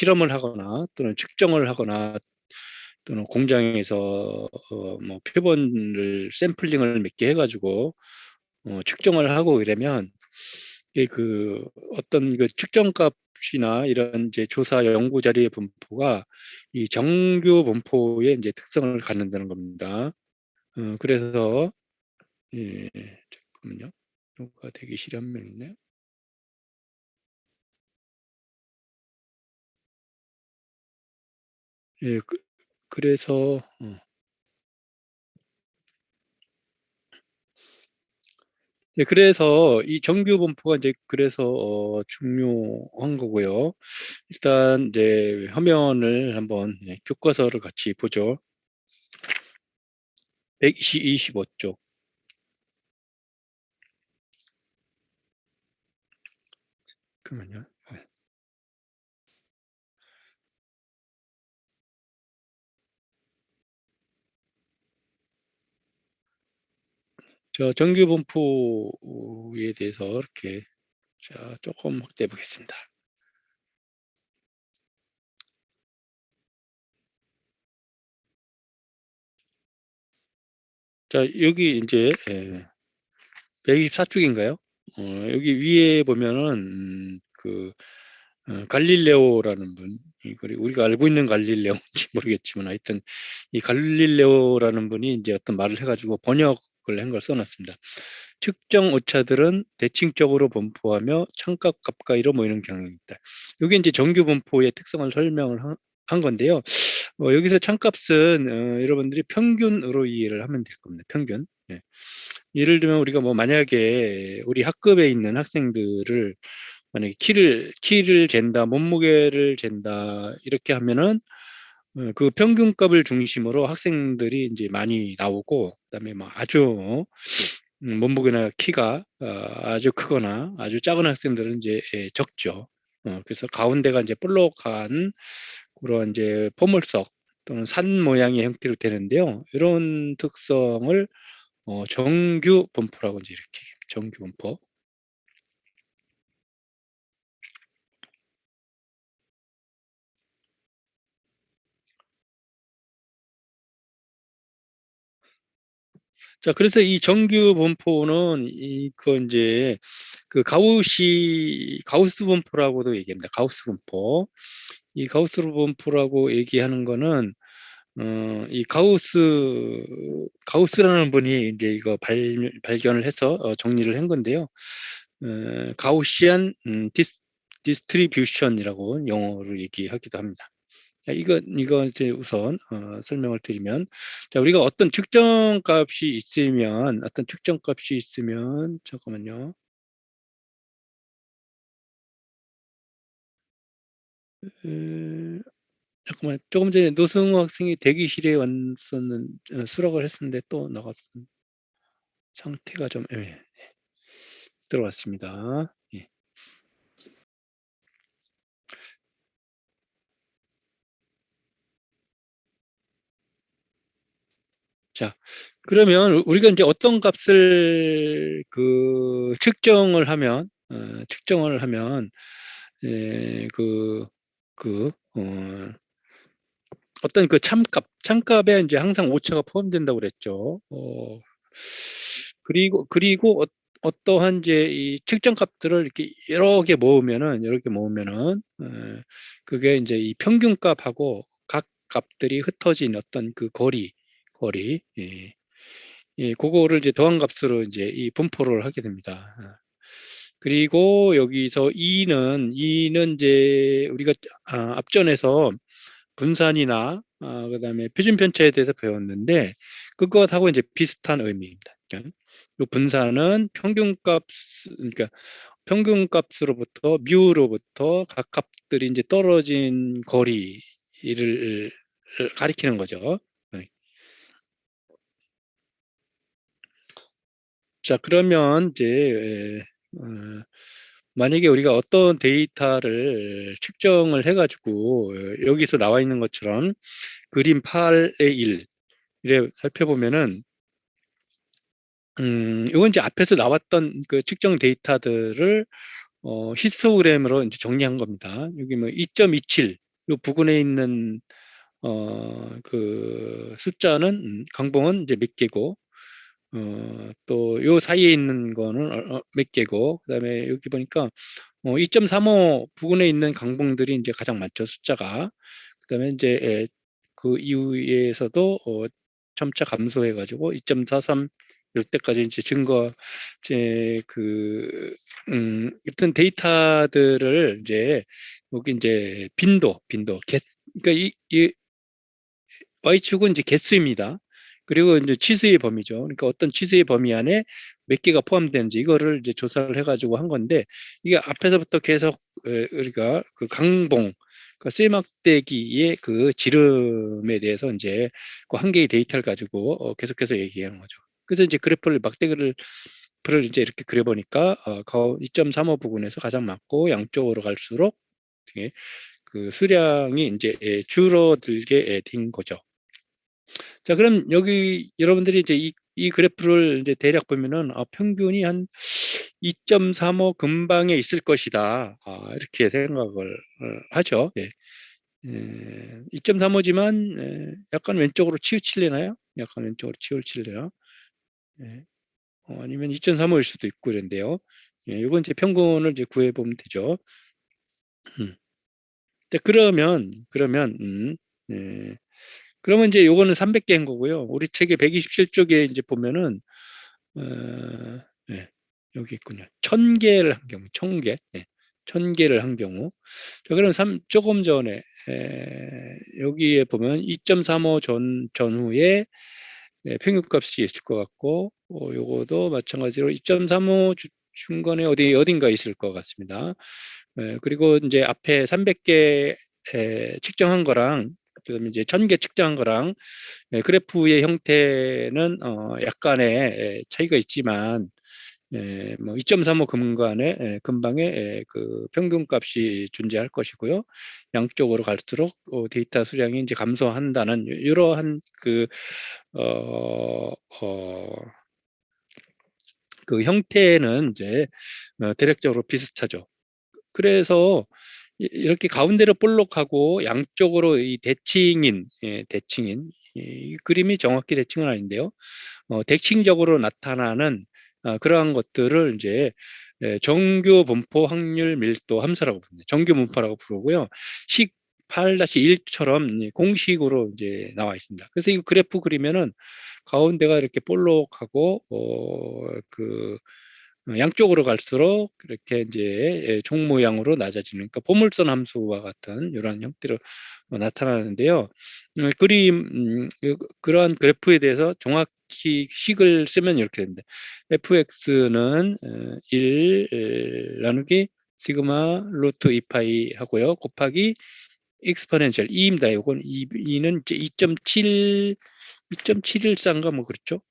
실험을 하거나 또는 측정을 하거나 또는 공장에서 뭐 표본을 샘플링을 몇 개 해가지고 측정을 하고 이러면 이게 그 어떤 그 측정값이나 이런 이제 조사 연구 자료의 분포가 이 정규 분포의 이제 특성을 갖는다는 겁니다. 그래서 예, 잠깐만요. 누가 대기실에 한 명 있네요. 예, 그래서 예, 그래서 이 정규 분포가 이제 그래서 중요한 거고요. 일단 이제 화면을 한번 교과서를 같이 보죠. 125쪽. 그러면요. 저 정규 분포에 대해서 이렇게 자, 조금 확대해 보겠습니다. 자, 여기 이제 124쪽인가요? 여기 위에 보면은 갈릴레오라는 분, 우리가 알고 있는 갈릴레오인지 모르겠지만 하여튼 이 갈릴레오라는 분이 이제 어떤 말을 해가지고 번역을 한 걸 써놨습니다. 측정 오차들은 대칭적으로 분포하며 창가 가까이로 모이는 경향이 있다. 이게 이제 정규 분포의 특성을 설명을 한 건데요. 여기서 창값은 여러분들이 평균으로 이해를 하면 될 겁니다. 평균. 예. 예를 들면 우리가 뭐 만약에 우리 학급에 있는 학생들을 만약에 키를 잰다, 몸무게를 잰다 이렇게 하면은 그 평균값을 중심으로 학생들이 이제 많이 나오고 그다음에 뭐 아주 몸무게나 키가 아주 크거나 아주 작은 학생들은 이제 적죠. 그래서 가운데가 이제 볼록한 그런 이제 포물석 또는 산 모양의 형태로 되는데요. 이런 특성을 정규 분포라고 이제 이렇게 정규 분포. 자, 그래서 이 정규 분포는 그 이제 그 가우스 분포라고도 얘기합니다. 가우스 분포. 이 가우스 분포라고 얘기하는 거는 이 가우스라는 분이 이제 이거 발견을 해서 정리를 한 건데요. 가우시안 디스트리뷰션이라고 영어로 얘기하기도 합니다. 자, 이거 이제 우선 설명을 드리면, 자, 우리가 어떤 측정값이 있으면, 잠깐만요. 잠깐만, 조금 전에 노승우 학생이 대기실에 수락을 했었는데 또 나갔습니다. 상태가 좀 들어왔습니다. 예. 자, 그러면 우리가 이제 어떤 값을 측정을 하면 예, 어떤 그 참값에 이제 항상 오차가 포함된다고 그랬죠. 그리고 어떠한 이제 이 측정 값들을 이렇게 여러 개 모으면은, 그게 이제 이 평균값하고 각 값들이 흩어진 어떤 그 거리, 그거를 이제 더한 값으로 이제 이 분포를 하게 됩니다. 그리고 여기서 E는 이제 우리가 앞전에서 분산이나 그다음에 표준 편차에 대해서 배웠는데 그것하고 이제 비슷한 의미입니다. 그러니까 이 분산은 그러니까 평균값으로부터 뮤로부터 각 값들이 이제 떨어진 거리를 가리키는 거죠. 네. 자, 그러면 이제 만약에 우리가 어떤 데이터를 측정을 해가지고 여기서 나와 있는 것처럼 그림 8의 1 이래 살펴보면은 이건 이제 앞에서 나왔던 그 측정 데이터들을 히스토그램으로 이제 정리한 겁니다. 여기 뭐 2.27 요 부근에 있는 그 숫자는 강봉은 이제 몇 개고, 또 요 사이에 있는 거는 몇 개고, 그다음에 여기 보니까 2.35 부근에 있는 강봉들이 이제 가장 많죠, 숫자가. 그다음에 이제 그 이후에서도 점차 감소해가지고 2.43 이때까지 이제 증거 이제 어떤 데이터들을 이제 여기 이제 빈도 그러니까 이 Y축은 이제 개수입니다. 그리고 이제 치수의 범위죠. 그러니까 어떤 치수의 범위 안에 몇 개가 포함되는지 이거를 이제 조사를 해가지고 한 건데, 이게 앞에서부터 계속 우리가 그 강봉, 그 쇠막대기의 그 지름에 대해서 이제 그 한 개의 데이터를 가지고 계속해서 얘기하는 거죠. 그래서 이제 그래프를 막대기를 이제 이렇게 그려보니까 2.35 부근에서 가장 많고, 양쪽으로 갈수록 되게 그 수량이 이제 줄어들게 된 거죠. 자, 그럼 여기 여러분들이 이제 이 그래프를 이제 대략 보면은 평균이 한 2.35 근방에 있을 것이다. 이렇게 생각을 하죠. 예. 2.35지만 약간 왼쪽으로 치우칠래나요? 약간 왼쪽으로 치우칠래나? 예. 아니면 2.35일 수도 있고 그런데요. 예, 이건 이제 평균을 이제 구해보면 되죠. 음. 자, 그러면 예. 그러면 이제 요거는 300개인 거고요. 우리 책의 127쪽에 이제 보면은 어, 예, 여기 있군요. 1000개를 한 경우, 1000개, 예, 1000개를 한 경우. 자, 그럼 조금 전에 여기에 보면 2.35 전후에 평균값이 있을 것 같고, 요거도 마찬가지로 2.35 중간에 어딘가 있을 것 같습니다. 그리고 이제 앞에 300개 측정한 거랑, 그다음에 이제 1000개 측정한 거랑 그래프의 형태는 약간의 차이가 있지만, 뭐 2.35 근방에 그 평균값이 존재할 것이고요. 양쪽으로 갈수록 데이터 수량이 이제 감소한다는 이러한 어, 어, 그 형태는 이제 대략적으로 비슷하죠. 그래서 이렇게 가운데로 볼록하고 양쪽으로 이 대칭인 이 그림이 정확히 대칭은 아닌데요. 대칭적으로 나타나는 그러한 것들을 이제 정규 분포 확률 밀도 함수라고 부릅니다. 정규 분포라고 부르고요. 식 8-1처럼 공식으로 이제 나와 있습니다. 그래서 이 그래프 그리면은 가운데가 이렇게 볼록하고 양쪽으로 갈수록 이렇게 이제 종 모양으로 낮아지는, 그러니까 포물선 함수와 같은 이런 형태로 나타나는데요. 그러한 그래프에 대해서 정확히 식을 쓰면 이렇게 됩니다. fx는 1 나누기 시그마 루트 2파이 하고요. 곱하기 익스포넨셜 2입니다. 이건 2는 이제 2.714인가 뭐 그렇죠.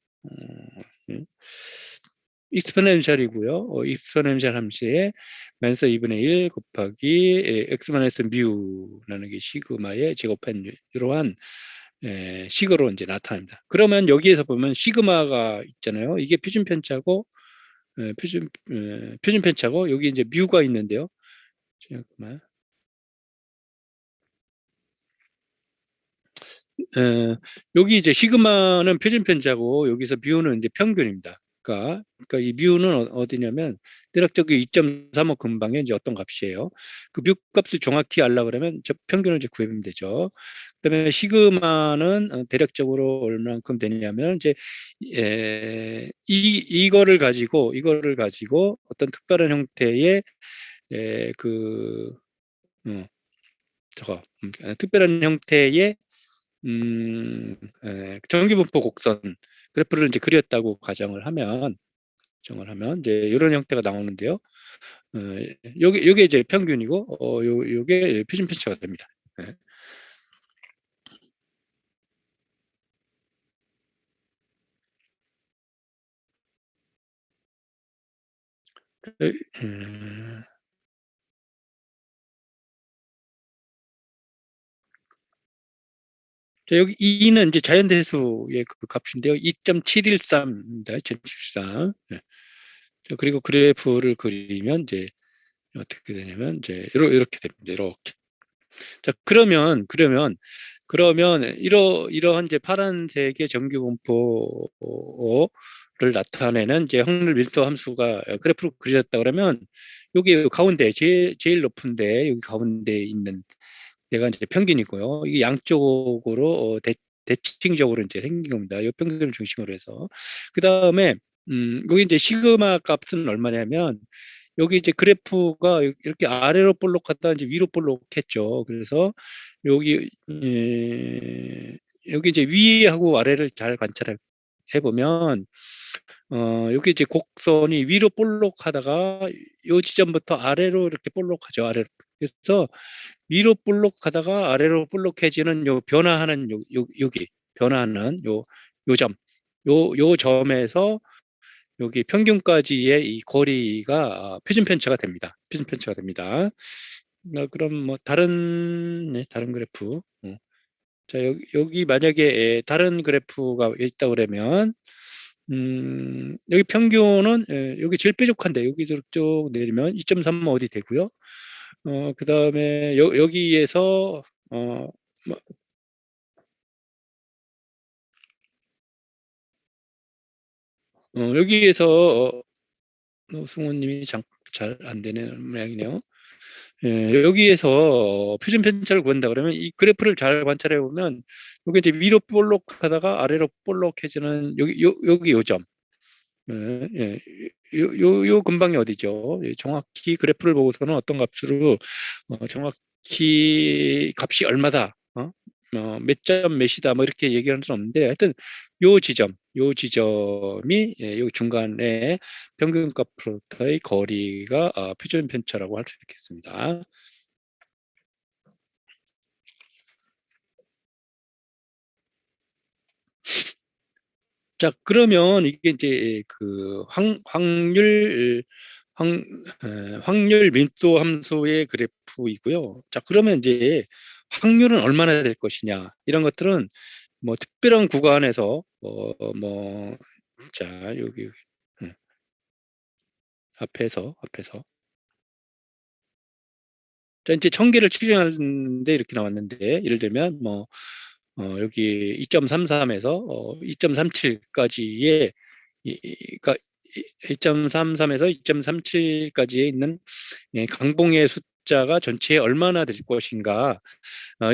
익스포넨셜이고요. 익스포넨셜 함수에 마이너스 2분의 1 곱하기 x 마이너스 뮤라는 게 시그마의 제곱한 이러한 식으로 이제 나타납니다. 그러면 여기에서 보면 시그마가 있잖아요. 이게 표준 편차고 표준 편차고 여기 이제 뮤가 있는데요. 잠깐만. 여기 이제 시그마는 표준 편차고 여기서 뮤는 이제 평균입니다. 그러니까 이 뮤는 어디냐면 대략적으로 2.35 근방에 이제 어떤 값이에요. 그 뮤 값을 정확히 알라 그러면 저 평균을 이제 구해보면 되죠. 그다음에 시그마는 대략적으로 얼마만큼 되냐면 이제 이거를 가지고 어떤 특별한 형태의 그 특별한 형태의 정규분포 곡선 그래프를 이제 그렸다고 가정을 하면 이제 이런 형태가 나오는데요. 요게 이제 평균이고, 요게 표준 편차가 됩니다. 네. 음, 자, 여기 2는 이제 자연대수의 그 값인데요. 2.713입니다. 2.713. 네. 자, 그리고 그래프를 그리면 이제 어떻게 되냐면 이제 이렇게 됩니다. 이렇게. 자, 그러면 이러한 이제 파란색의 정규 분포를 나타내는 이제 확률 밀도 함수가 그래프로 그려졌다 그러면 여기 가운데 제일 높은데 여기 가운데 있는 데가 이제 평균이고요. 이게 양쪽으로 대칭적으로 이제 생긴 겁니다. 이 평균을 중심으로 해서. 그 다음에 여기 이제 시그마 값은 얼마냐면 여기 이제 그래프가 이렇게 아래로 볼록하다 이제 위로 볼록했죠. 그래서 여기 여기 이제 위하고 아래를 잘 관찰해 보면 여기 이제 곡선이 위로 볼록하다가 요 지점부터 아래로 이렇게 볼록하죠. 아래로. 그래서 위로 볼록하다가 아래로 볼록해지는 요 변화하는 여기 변화하는 요 점, 요 점에서 여기 평균까지의 이 거리가 표준 편차가 됩니다. 표준 편차가 됩니다. 그럼 뭐 다른 그래프. 자, 여기 만약에 다른 그래프가 있다 그러면 여기 평균은 여기 제일 뾰족한데 여기 쭉 내리면 2.3은 어디 되고요. 그 다음에 여기에서 뭐, 여기에서 승우님이 잘 안 되는 모양이네요. 여기에서 표준 편차를 구한다 그러면 이 그래프를 잘 관찰해 보면 여기 이제 위로 볼록하다가 아래로 볼록해지는 여기 요점. 예, 요 근방이 어디죠? 정확히 그래프를 보고서는 어떤 값으로 정확히 값이 얼마다, 몇 점 몇이다 뭐 이렇게 얘기할 수는 없는데 하여튼 요 지점이 요 중간에 평균값으로부터의 거리가 표준 편차라고 할 수 있겠습니다. 자, 그러면 이게 이제 그 확률 밀도 함수의 그래프이고요. 자, 그러면 이제 확률은 얼마나 될 것이냐 이런 것들은 뭐 특별한 구간에서 자 여기 앞에서 자 이제 천개를 추정하는데 이렇게 나왔는데 예를 들면 뭐 여기 2.33에서 2.37까지의 그러니까 2.33에서 2.37까지에 있는 강봉의 숫자가 전체에 얼마나 될 것인가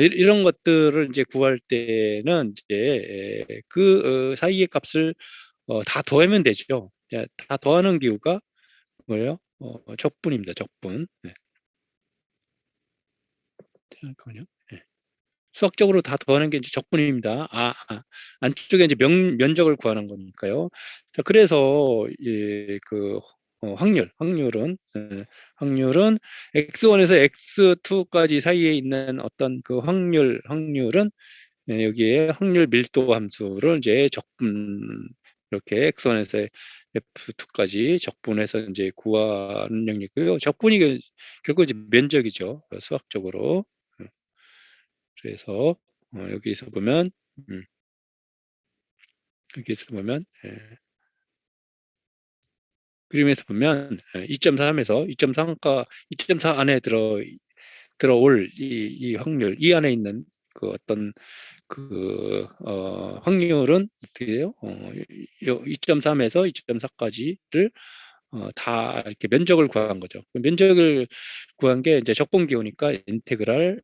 이런 것들을 이제 구할 때는 이제 그 사이의 값을 다 더하면 되죠. 다 더하는 기호가 뭐예요? 적분입니다. 적분. 네. 잠깐만요. 네. 수학적으로 다 더하는 게 이제 적분입니다. 안쪽에 이제 면적을 구하는 거니까요. 자, 그래서 그 확률은 x1에서 x2까지 사이에 있는 어떤 그 확률은 여기에 확률 밀도 함수를 이제 적분 이렇게 x1에서 f2까지 적분해서 이제 구하는 영역이고요. 적분이 결국 이제 면적이죠. 수학적으로. 그래서 여기서 보면 음, 여기서 보면 그림에서 보면 2.3에서 2.3가 2.4 안에 들어올 이 확률 이 안에 있는 그 어떤 확률은 어떻게 돼요? 2.3에서 2.4까지를 다 이렇게 면적을 구한 거죠. 면적을 구한 게 이제 적분 기호니까 인테그랄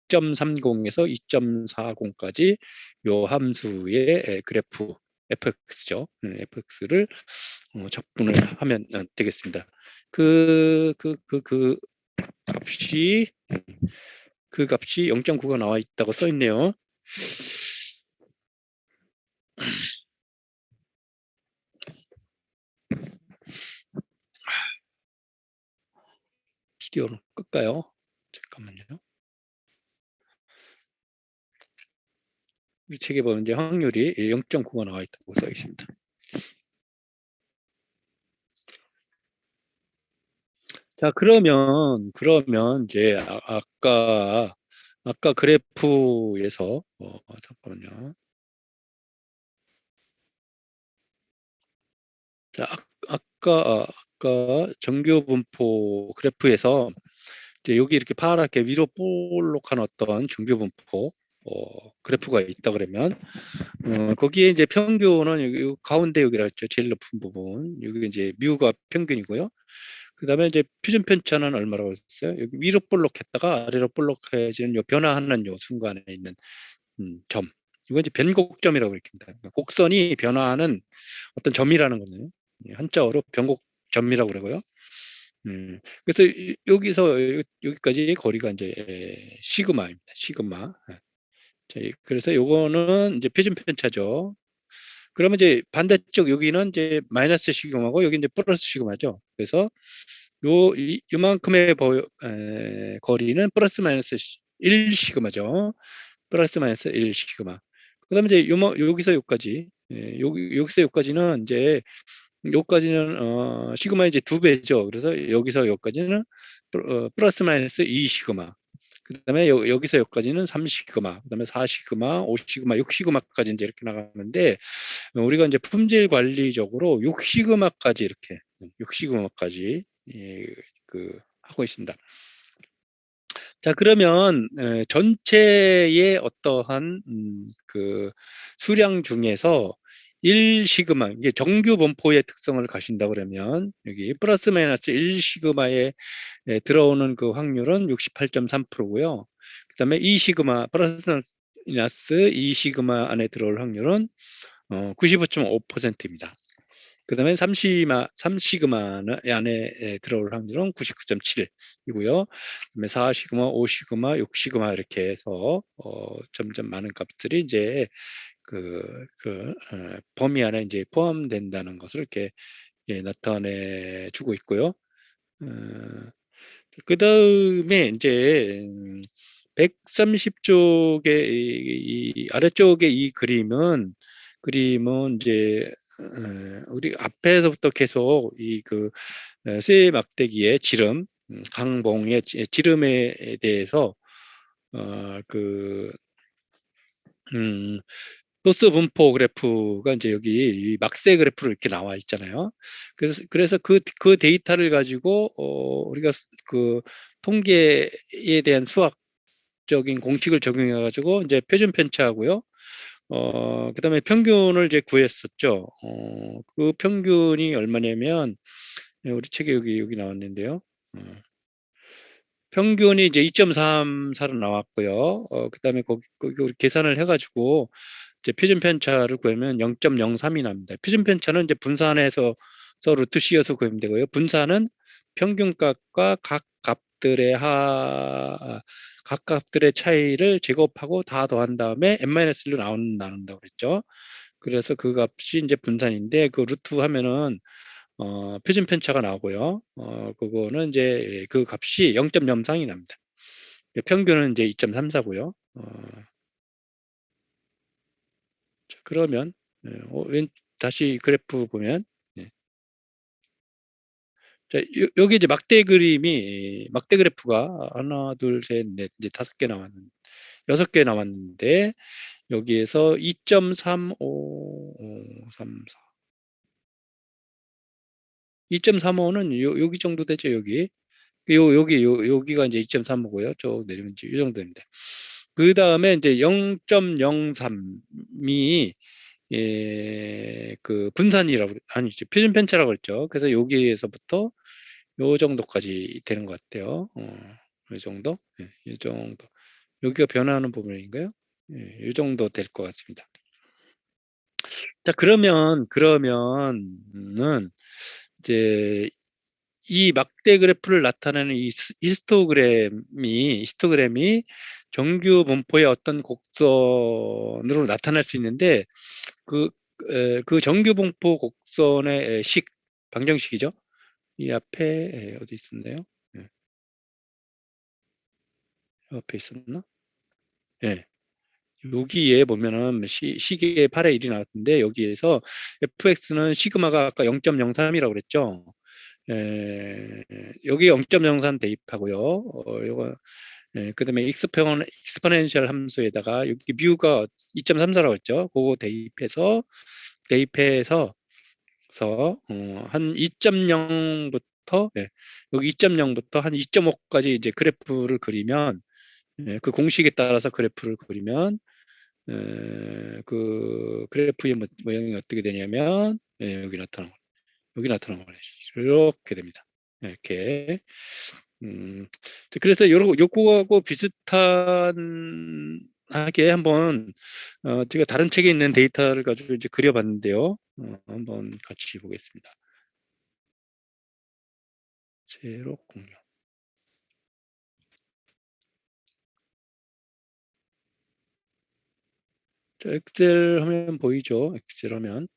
2.30에서 2.40까지 요 함수의 그래프 fx죠. fx를 적분을 하면 되겠습니다. 그 값이 그 값이 0.9가 나와 있다고 써 있네요. 비디오를 끌까요? 잠깐만요. 우리 책에 보면 이제 확률이 0.9가 나와 있다고 써 있습니다. 자, 그러면 이제 아까 그래프에서 잠깐만요. 자, 아까 정규 분포 그래프에서 여기 이렇게 파랗게 위로 볼록한 어떤 정규 분포 그래프가 있다 그러면 거기에 이제 평균은 여기 가운데 여기라 했죠. 제일 높은 부분. 여기 이제 뮤가 평균이고요. 그다음에 이제 표준 편차는 얼마라고 했어요? 여기 위로 볼록했다가 아래로 볼록해지는 요 변화하는 요 순간에 있는 점. 이거 이제 변곡점이라고 읽힙니다. 그러니까 곡선이 변화하는 어떤 점이라는 거는 한자어로 변곡점이라고 그러고요. 그래서 여기서 여기까지 거리가 이제 시그마입니다. 시그마. 자, 그래서 요거는 이제 표준 편차죠. 그러면 이제 반대쪽 여기는 이제 마이너스 시그마고 여기 이제 플러스 시그마죠. 그래서 요만큼의 거리는 플러스 마이너스 1 시그마죠. 플러스 마이너스 1 시그마. 그다음에 이제 여기서 여기까지 여기서 여기까지는 이제 요까지는 시그마 이제 2배죠. 그래서 여기서 여기까지는 플러스 마이너스 2 시그마. 그다음에 여기서 여기까지는 3 시그마. 그다음에 4 시그마, 5 시그마, 6 시그마까지 이제 이렇게 나가는데 우리가 이제 품질 관리적으로 6 시그마까지 이렇게 6 시그마까지 하고 있습니다. 자, 그러면 전체의 어떠한 수량 중에서 1 시그마, 이게 정규 분포의 특성을 가신다 그러면 여기 플러스 마이너스 1 시그마에 들어오는 그 확률은 68.3%고요. 그다음에 2 시그마 플러스 마이너스 2 시그마 안에 들어올 확률은 95.5%입니다. 그다음에 3 시그마 안에 들어올 확률은 99.7이고요. 그다음에 4 시그마, 5 시그마, 6 시그마 이렇게 해서 점점 많은 값들이 이제 범위 안에 이제 포함된다는 것을 이렇게 나타내 주고 있고요. 그다음에 이제 130쪽의 이 아래쪽의 이 그림은 이제 우리 앞에서부터 계속 쇠 막대기의 지름, 강봉의 지름에 대해서 소스 분포 그래프가 이제 여기 이 막세 그래프로 이렇게 나와 있잖아요. 그래서 그 데이터를 가지고 우리가 통계에 대한 수학적인 공식을 적용해 가지고 이제 표준 편차하고요. 그다음에 평균을 이제 구했었죠. 그 평균이 얼마냐면 우리 책에 여기 나왔는데요. 평균이 이제 2.34로 나왔고요. 그다음에 거기 우리 계산을 해가지고 이제 표준 편차를 구하면 0.03이 납니다. 표준 편차는 이제 분산해서 루트 C여서 구하면 되고요. 분산은 평균값과 각 값들의 차이를 제곱하고 다 더한 다음에 n-1로 나눈다고 그랬죠. 그래서 그 값이 이제 분산인데 그 루트 하면은 표준 편차가 나오고요. 그거는 이제 그 값이 0.03이 납니다. 평균은 이제 2.34고요. 자, 그러면 다시 그래프 보면 자, 여기 이제 막대 그래프가 하나, 둘, 셋, 넷, 이제 5개 나왔는데 6개 나왔는데 여기에서 2.35, 3, 4. 2.35는 여기 정도 되죠, 여기. 여기가 이제 2.35고요. 쭉 내리면 이제 이 정도 됩니다. 그 다음에 이제 0.03이 분산이라고 아니죠, 표준 편차라고 그랬죠. 그래서 여기에서부터 요 정도까지 되는 것 같아요. 이 정도, 이 정도. 여기가 변화하는 부분인가요? 이 정도 될 것 같습니다. 자, 그러면은 이제 이 막대 그래프를 나타내는 이 히스토그램이 정규 분포의 어떤 곡선으로 나타날 수 있는데 그 정규 분포 곡선의 방정식이죠. 이 앞에 어디 있었나요? 옆에 있었나? 예. 여기에 보면은 시계의 8의 1이 나왔는데 여기에서 fx는 시그마가 아까 0.03이라고 그랬죠. 여기 0.03 대입하고요. 요거 그다음에 익스포넨셜 함수에다가 여기 뮤가 2.34라고 했죠. 그거 대입해서 한 2.0부터 0부터 여기 2.0부터 한 2.5까지 이제 그래프를 그리면 그 공식에 따라서 그래프를 그리면 그 그래프의 모양이 어떻게 되냐면 여기 나타나는 거, 여기 나타나는 거예요. 이렇게 됩니다. 이렇게. 그래서 요거하고 비슷한 하게 한번 제가 다른 책에 있는 데이터를 가지고 이제 그려봤는데요. 한번 같이 보겠습니다. 제로 공유. 자, 엑셀 화면 보이죠? 엑셀 화면.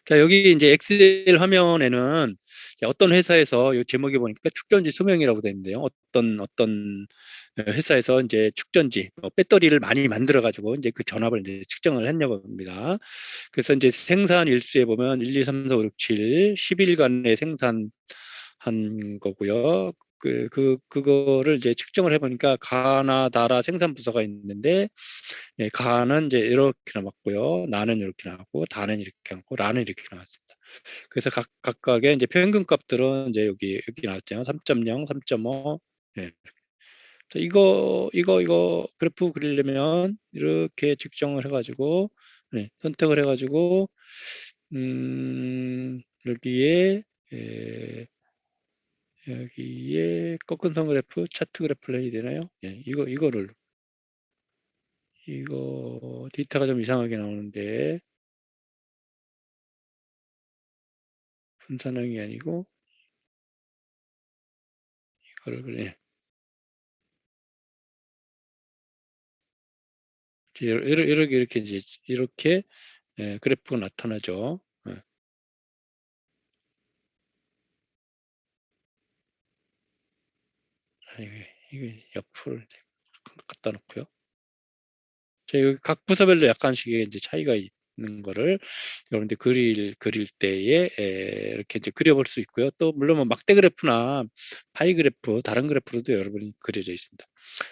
자, 여기 이제 엑셀 화면에는 어떤 회사에서 이 제목에 보니까 축전지 소명이라고 되어 있는데요. 어떤 회사에서 이제 축전지, 배터리를 많이 만들어 가지고 이제 그 전압을 이제 측정을 했냐고 합니다. 그래서 이제 생산 일수에 보면 1, 2, 3, 4, 5, 6, 7, 10일간의 생산한 거고요. 그거를 이제 측정을 해보니까 가나, 나라 생산 부서가 있는데, 가는 이제 이렇게 남았고요. 나는 이렇게 나왔고, 다는 이렇게 나왔고, 라는 이렇게 나왔습니다. 그래서 각각의 이제 평균 값들은 이제 여기 나왔잖아요. 3.0, 3.5. 예. 자, 이거 그래프 그리려면 이렇게 측정을 해가지고, 선택을 해가지고, 여기에, 여기에 꺾은선 그래프, 차트 그래프를 해야 되나요? 이거 데이터가 좀 이상하게 나오는데, 분산형이 아니고, 이거를 그래. 이렇게 이제, 이렇게, 그래프가 나타나죠. 이거 옆으로 갖다 놓고요. 자, 여기 각 부서별로 약간씩의 이제 차이가 있는 거를 여러분들 그릴 때에 이렇게 이제 그려볼 수 있고요. 또 물론 뭐 막대 그래프나 파이 그래프, 다른 그래프로도 여러분이 그려져 있습니다.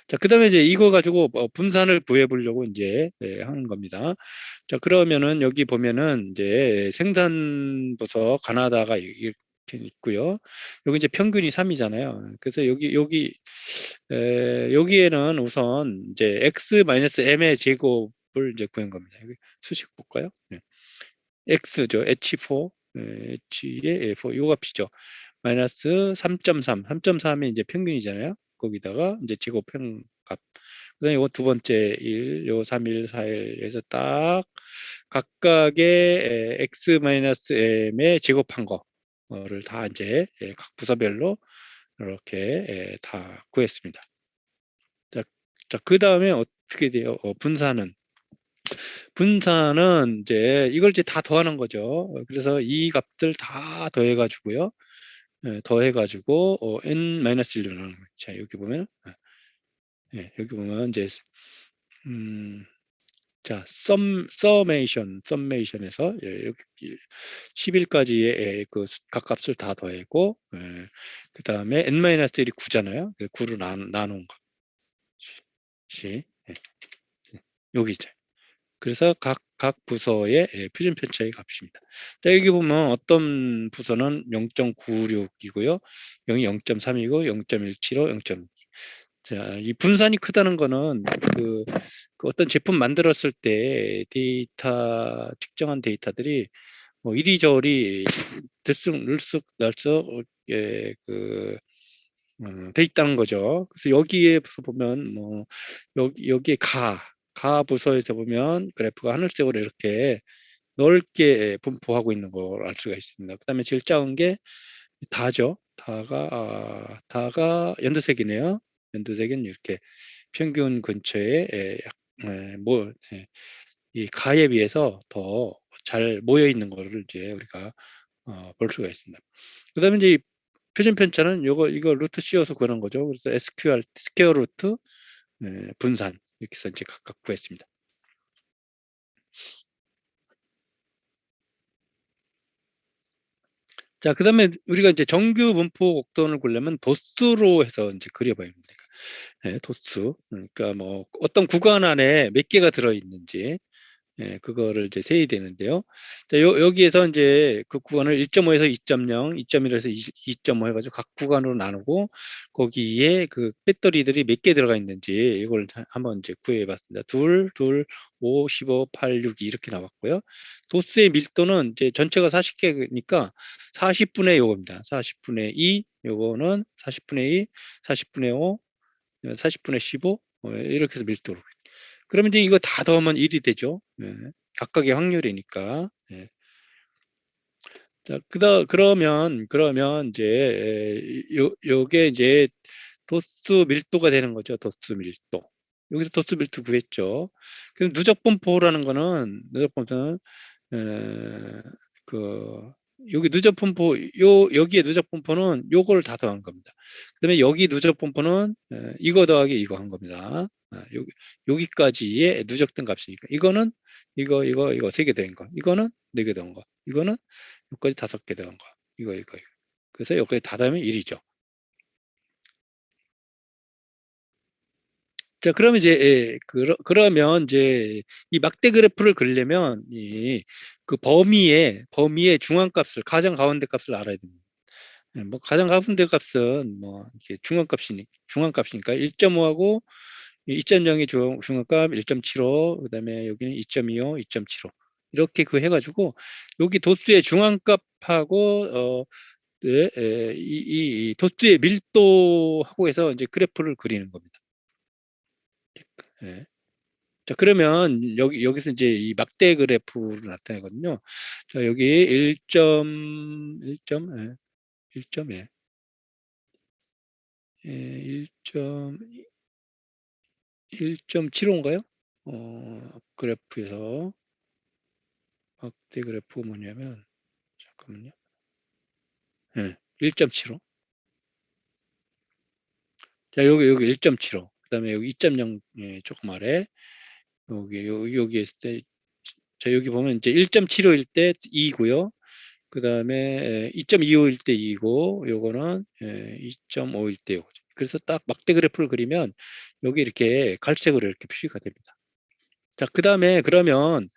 자, 그다음에 이제 이거 가지고 분산을 구해 보려고 이제 하는 겁니다. 자, 그러면은 여기 보면은 이제 생산 부서 가나다가 이렇게 있고요. 여기 이제 평균이 3이잖아요. 그래서 여기에는 우선 이제 x-m의 제곱을 이제 구한 겁니다. 여기 수식 볼까요? x죠. h4, h의 4, 요 값이죠. 마이너스 3.3, 3.3이 이제 평균이잖아요. 거기다가 이제 제곱평 값. 그다음에 요거 두 번째 1, 요 3일, 4일 에서 딱 각각의 x-m의 제곱한 거를 다 이제 각 부서별로 이렇게 다 구했습니다. 자, 그 다음에 어떻게 돼요? 분산은 이제 이걸 이제 다 더하는 거죠. 그래서 이 값들 다 더해가지고요. 더해가지고 n-1로 나오는 거예요. 자, 여기 보면, 여기 보면 이제 자, 서메이션에서 여기 10일까지의 그 각값을 다 더하고, 그 다음에 n-1이 9잖아요. 9로 나눈 것이 여기죠. 그래서 각 부서의 표준 편차의 값입니다. 자, 여기 보면 어떤 부서는 0.96이고요. 0.3이고 0.175, 0. 자, 이 분산이 크다는 거는 그 어떤 제품 만들었을 때 데이터 측정한 데이터들이 뭐 이리저리 들쑥날쑥 돼 있다는 거죠. 그래서 여기에서 보면 뭐 여기에 가 부서에서 보면 그래프가 하늘색으로 이렇게 넓게 분포하고 있는 걸 알 수가 있습니다. 그다음에 제일 작은 게 다죠. 다가 연두색이네요. 연두색은 이렇게 평균 근처에 이 가에 비해서 더 잘 모여 있는 거를 이제 우리가 볼 수가 있습니다. 그다음에 이제 표준 편차는 이거 루트 씌워서 그런 거죠. 그래서 스퀘어 루트 분산 이렇게 해서 이제 각각 구했습니다. 자, 그다음에 우리가 이제 정규 분포 곡선을 그리려면 도수로 해서 이제 그려봐야 됩니다. 예, 도수. 그러니까 뭐 어떤 구간 안에 몇 개가 들어 있는지, 예, 그거를 이제 세야 되는데요. 자, 여기에서 이제 그 구간을 1.5에서 2.0, 2.1에서 2.5 해가지고 각 구간으로 나누고 거기에 그 배터리들이 몇 개 들어가 있는지 이걸 한번 이제 구해봤습니다. 2, 2, 5, 15, 8, 6, 2 이렇게 나왔고요. 도수의 밀도는 이제 전체가 40개니까 40분의 요겁니다. 40분의 2, 요거는 40분의 2, 40분의 5, 40분의 15 이렇게 해서 밀도로. 그러면 이제 이거 다 더하면 1이 되죠. 예. 각각의 확률이니까. 예. 자, 그러면 이제 요게 이제 도수 밀도가 되는 거죠. 도수 밀도. 여기서 도수 밀도 구했죠. 그럼 누적 분포라는 거는 누적 분포는 그 여기 누적 분포 여기에 누적 분포는 요걸 다 더한 겁니다. 그다음에 여기 누적 분포는 이거 더하기 이거 한 겁니다. 여기까지의 누적된 값이니까 이거는 이거 세 개 더한 거, 이거는 네 개 더한 거, 이거는 여기까지 다섯 개 더한 거, 이거. 그래서 여기까지 다 더하면 1이죠. 자, 그러면 이제 그러면 이제 이 막대 그래프를 그리려면 이 그 범위의 중앙값을 가장 가운데 값을 알아야 됩니다. 예, 뭐 가장 가운데 값은 뭐 이렇게 중앙값이니까 1.5하고 2.0이 중앙값 1.75, 그다음에 여기는 2.25, 2.75 이렇게 그 해가지고 여기 도수의 중앙값하고 이 도수의 밀도하고 해서 이제 그래프를 그리는 겁니다. 예. 자, 그러면 여기서 이제 이 막대 그래프로 나타내거든요. 자, 여기 1점, 1.75인가요? 그래프에서 막대 그래프 뭐냐면 잠깐만요. 예, 1.75. 자, 여기 1.75. 그다음에 여기 2.0 조금 아래 여기 있을 때, 자, 여기 보면 이제 1.75일 때 2고요. 그다음에 2.25일 때 2고 요거는 2.5일 때 요거죠. 그래서 딱 막대 그래프를 그리면 여기 이렇게 갈색으로 이렇게 표시가 됩니다. 자, 그다음에 그러면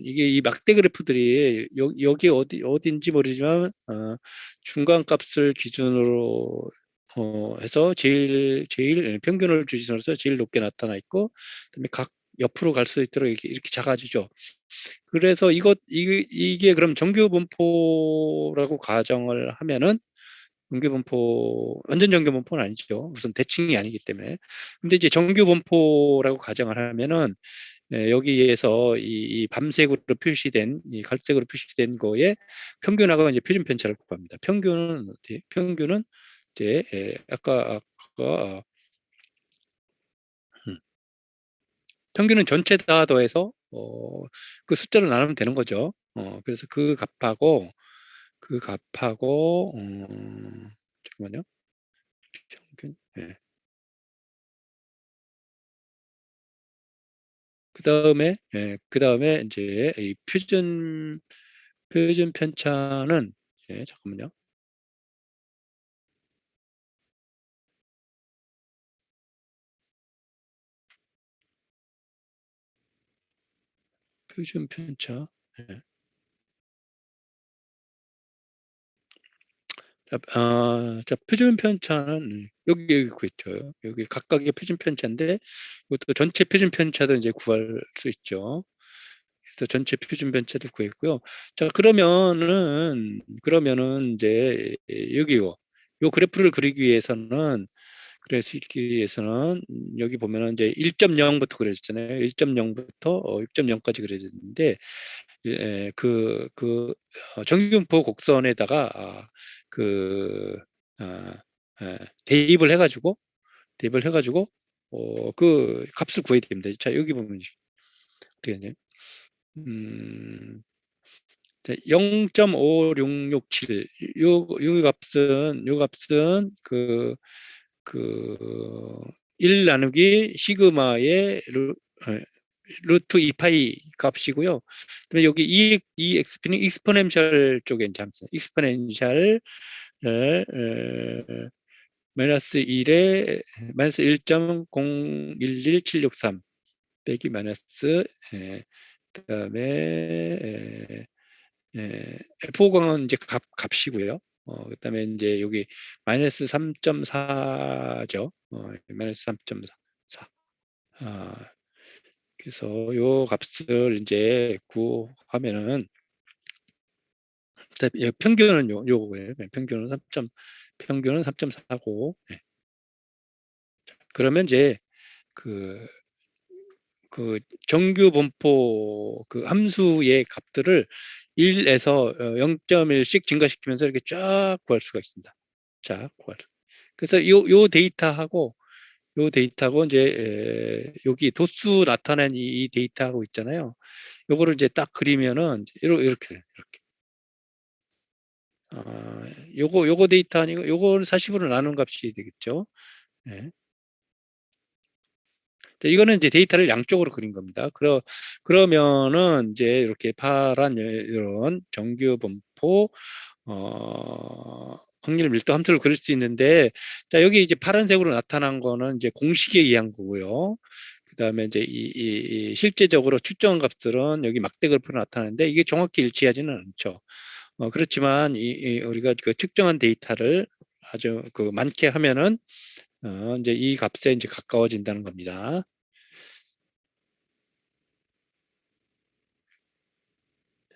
이게 이 막대 그래프들이 여기 어딘지 모르지만 중간 값을 기준으로 해서 제일 평균을 기준으로 해서 제일 높게 나타나 있고, 그다음에 각 옆으로 갈 수 있도록 이렇게 작아지죠. 그래서 이게 그럼 정규 분포라고 가정을 하면은 정규 분포, 완전 정규 분포는 아니죠. 무슨 대칭이 아니기 때문에. 근데 이제 정규 분포라고 가정을 하면은 여기에서 이 밤색으로 표시된, 이 갈색으로 표시된 거에 평균하고 이제 표준 편차를 곱합니다. 평균은 이제 아까 음, 평균은 전체 다 더해서 그 숫자로 나누면 되는 거죠. 그래서 그 값하고 잠깐만요. 평균. 예. 그다음에 이제 이 표준 편차는 잠깐만요. 표준 편차. 예. 자, 표준 편차는 여기 있죠. 여기 각각의 표준 편차인데 이것도 전체 표준 편차도 이제 구할 수 있죠. 그래서 전체 표준 편차도 구했고요. 자, 그러면은 이제 여기요. 요 그래프를 그리기 위해서는 여기 보면은 이제 1.0부터 그려졌잖아요. 1.0부터 6.0까지 그려졌는데 정규분포 곡선에다가 그 아, 대입을 해가지고 그 값을 구해야 됩니다. 자, 여기 보면 어떻게 되냐? 음, 0.5667 요 값은 그1 나누기 시그마의 루트 2파이 값이고요. 그다음에 여기 EXP는 익스포넨셜 쪽에 이제 함수. 익스포넨셜 마이너스 1에 마이너스 1.011763 빼기 마이너스 그다음에 F5강은 이제 값이고요. 그다음에 이제 여기 마이너스 3.4죠. 마이너스 3.4. 그래서 요 값을 이제 구하면은 평균은 요거예요. 평균은 3.4고. 그러면 이제 그 정규 분포 그 함수의 값들을 1에서 0.1씩 증가시키면서 이렇게 쫙 구할 수가 있습니다. 쫙 구할. 그래서 요 데이터하고 이제 여기 도수 나타낸 이 데이터하고 있잖아요. 요거를 이제 딱 그리면은 이렇게 요거 데이터 아니고 요거는 40으로 나눈 값이 되겠죠. 네. 이거는 이제 데이터를 양쪽으로 그린 겁니다. 그러면은 이제 이렇게 파란 이런 정규 분포 확률 밀도 함수를 그릴 수 있는데, 자 여기 이제 파란색으로 나타난 거는 이제 공식에 의한 거고요. 그다음에 이제 이 실제적으로 측정한 값들은 여기 막대 그래프로 나타나는데 이게 정확히 일치하지는 않죠. 그렇지만 우리가 그 측정한 데이터를 아주 그 많게 하면은 이제 이 값에 이제 가까워진다는 겁니다.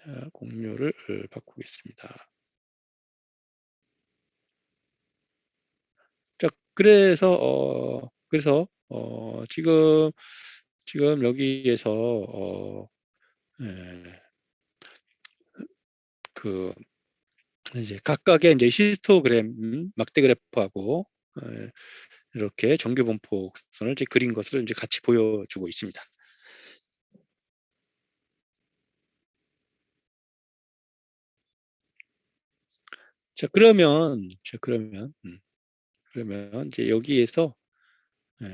자, 공유를 바꾸겠습니다. 자, 그래서 지금 여기에서 예, 그 이제 각각의 이제 히스토그램 막대 그래프하고 이렇게 정규 분포선을 이제 그린 것을 이제 같이 보여주고 있습니다. 자, 그러면 이제 여기에서 예,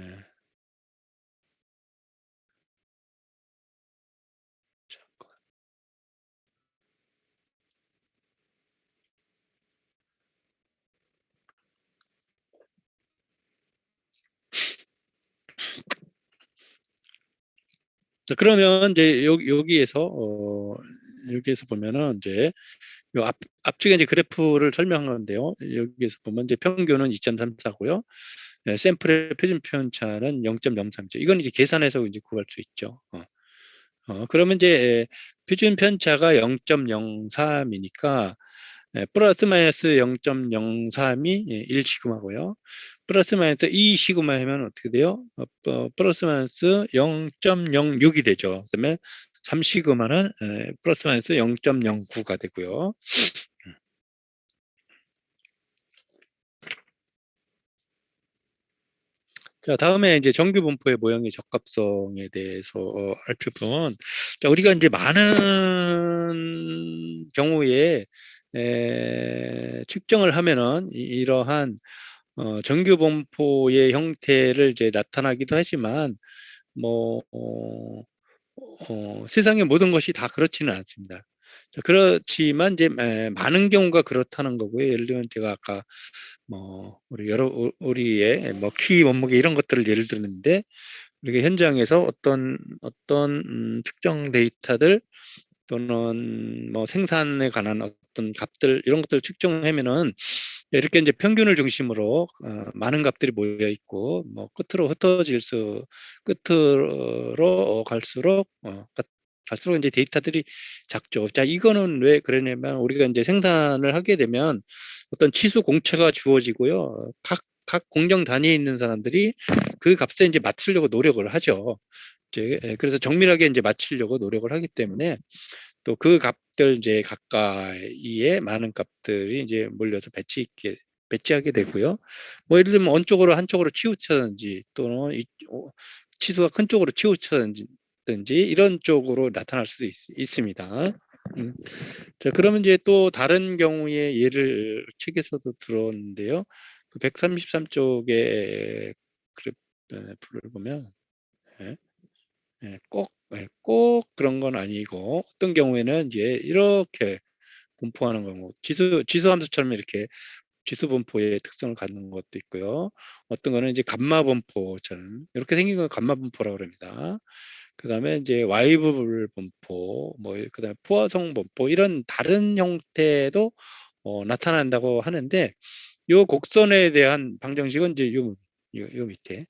자, 그러면 이제 여기에서 보면은 이제 요 앞쪽에 이제 그래프를 설명한 건데요. 여기에서 보면 이제 평균은 2.34고요. 샘플의 표준 편차는 0.03죠. 이건 이제 계산해서 이제 구할 수 있죠. 그러면 이제 표준 편차가 0.03이니까 플러스 마이너스 0.03이 1시그마고요. 플러스 마이너스 2시그마 하면 어떻게 돼요? 플러스 마이너스 0.06이 되죠. 그다음에 3시그마는 플러스 마이너스 0.09가 되고요. 자, 다음에 이제 정규 분포의 모형의 적합성에 대해서 알 부분. 자, 우리가 이제 많은 경우에 측정을 하면은 이러한 정규 분포의 형태를 이제 나타나기도 하지만 뭐 세상의 모든 것이 다 그렇지는 않습니다. 자, 그렇지만 이제 많은 경우가 그렇다는 거고요. 예를 들면 제가 아까 우리의 키 몸무게 이런 것들을 예를 들었는데 우리가 현장에서 어떤 측정 데이터들 또는 생산에 관한 어떤 값들 이런 것들을 측정하면은 이렇게 이제 평균을 중심으로 많은 값들이 모여 있고 끝으로 갈수록 이제 데이터들이 작죠. 자, 이거는 왜 그러냐면 우리가 이제 생산을 하게 되면 어떤 치수 공차가 주어지고요. 각 공정 단위에 있는 사람들이 그 값에 이제 맞추려고 노력을 하죠. 그래서 정밀하게 이제 맞추려고 노력을 하기 때문에 또 그 값들 이제 가까이에 많은 값들이 이제 몰려서 배치하게 되고요. 예를 들면 한쪽으로 치우쳐든지 또는 치수가 큰 쪽으로 치우쳐든지 이런 쪽으로 나타날 수도 있습니다. 자, 그러면 이제 또 다른 경우의 예를 책에서도 들었는데요. 133쪽에 그래프를 보면 예, 꼭 꼭 그런 건 아니고 어떤 경우에는 이제 이렇게 분포하는 경우 지수 함수처럼 이렇게 지수 분포의 특성을 갖는 것도 있고요. 어떤 거는 이제 감마 분포처럼 이렇게 생긴 건 감마 분포라고 합니다. 그다음에 이제 와이브블 분포, 뭐 그다음에 푸어성 분포 이런 다른 형태도 나타난다고 하는데 요 곡선에 대한 방정식은 이제 요 밑에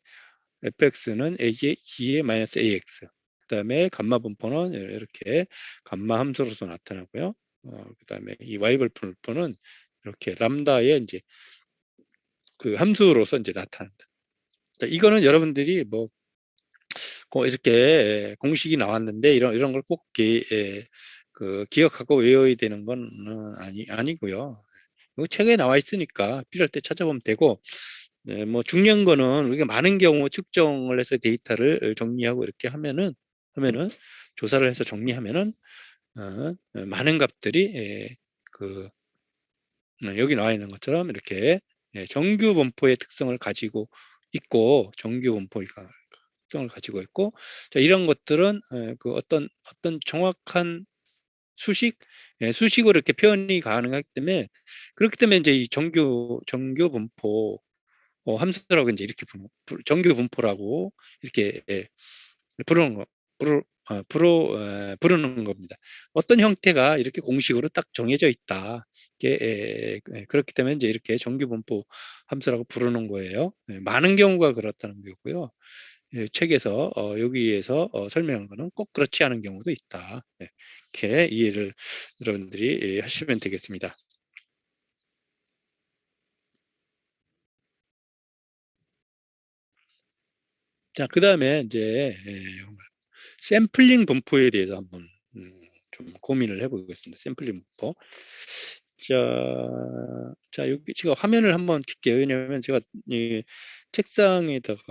fx는 a의 마이너스 ax 그다음에 감마 분포는 이렇게 감마 함수로서 나타나고요. 그다음에 이 와이블 분포는 이렇게 람다의 이제 그 함수로서 이제 나타난다. 자, 이거는 여러분들이 뭐 이렇게 공식이 나왔는데 이런 걸 꼭 그 기억하고 외워야 되는 건 아니고요. 이거 책에 나와 있으니까 필요할 때 찾아보면 되고, 뭐 중요한 거는 우리가 많은 경우 측정을 해서 데이터를 정리하고 이렇게 하면은 조사를 해서 정리하면은 많은 값들이 그 여기 나와 있는 것처럼 이렇게 정규 분포의 특성을 가지고 있고 정규 분포의 특성을 가지고 있고, 자, 이런 것들은 그 어떤 정확한 수식으로 이렇게 표현이 가능하기 때문에, 그렇기 때문에 이제 이 정규 분포 함수라고 이제 이렇게 정규 분포라고 이렇게 부르는 거 부르는 겁니다. 어떤 형태가 이렇게 공식으로 딱 정해져 있다. 이게 그렇기 때문에 이제 이렇게 정규 분포 함수라고 부르는 거예요. 많은 경우가 그렇다는 거고요. 책에서 여기에서 설명한 거는 꼭 그렇지 않은 경우도 있다. 이렇게 이해를 여러분들이 하시면 되겠습니다. 자, 그 다음에 이제 샘플링 분포에 대해서 한번 좀 고민을 해보겠습니다. 샘플링 분포. 자, 여기 제가 화면을 한번 켤게요. 왜냐하면 제가 이 책상에다가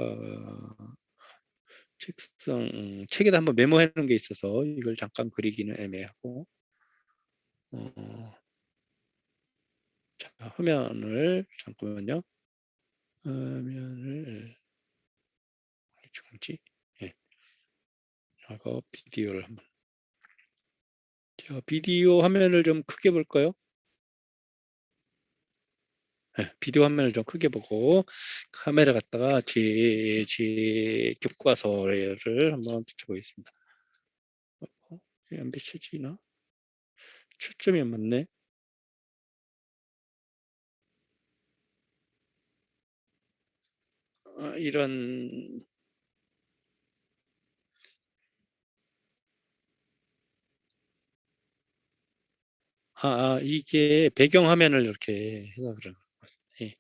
책에다 한번 메모해 놓은 게 있어서 이걸 잠깐 그리기는 애매하고, 어, 자, 화면을 잠깐만요. 화면을 어디지? 예, 하고 비디오를 한번. 제가 비디오 화면을 좀 크게 볼까요? 비디오 화면을 좀 크게 보고 카메라 갖다가 제 교과서를 한번 비춰보겠습니다. 안 비춰지나? 초점이 안 맞네. 이런 이게 배경 화면을 이렇게 해서 그런 것 같습니다. 예.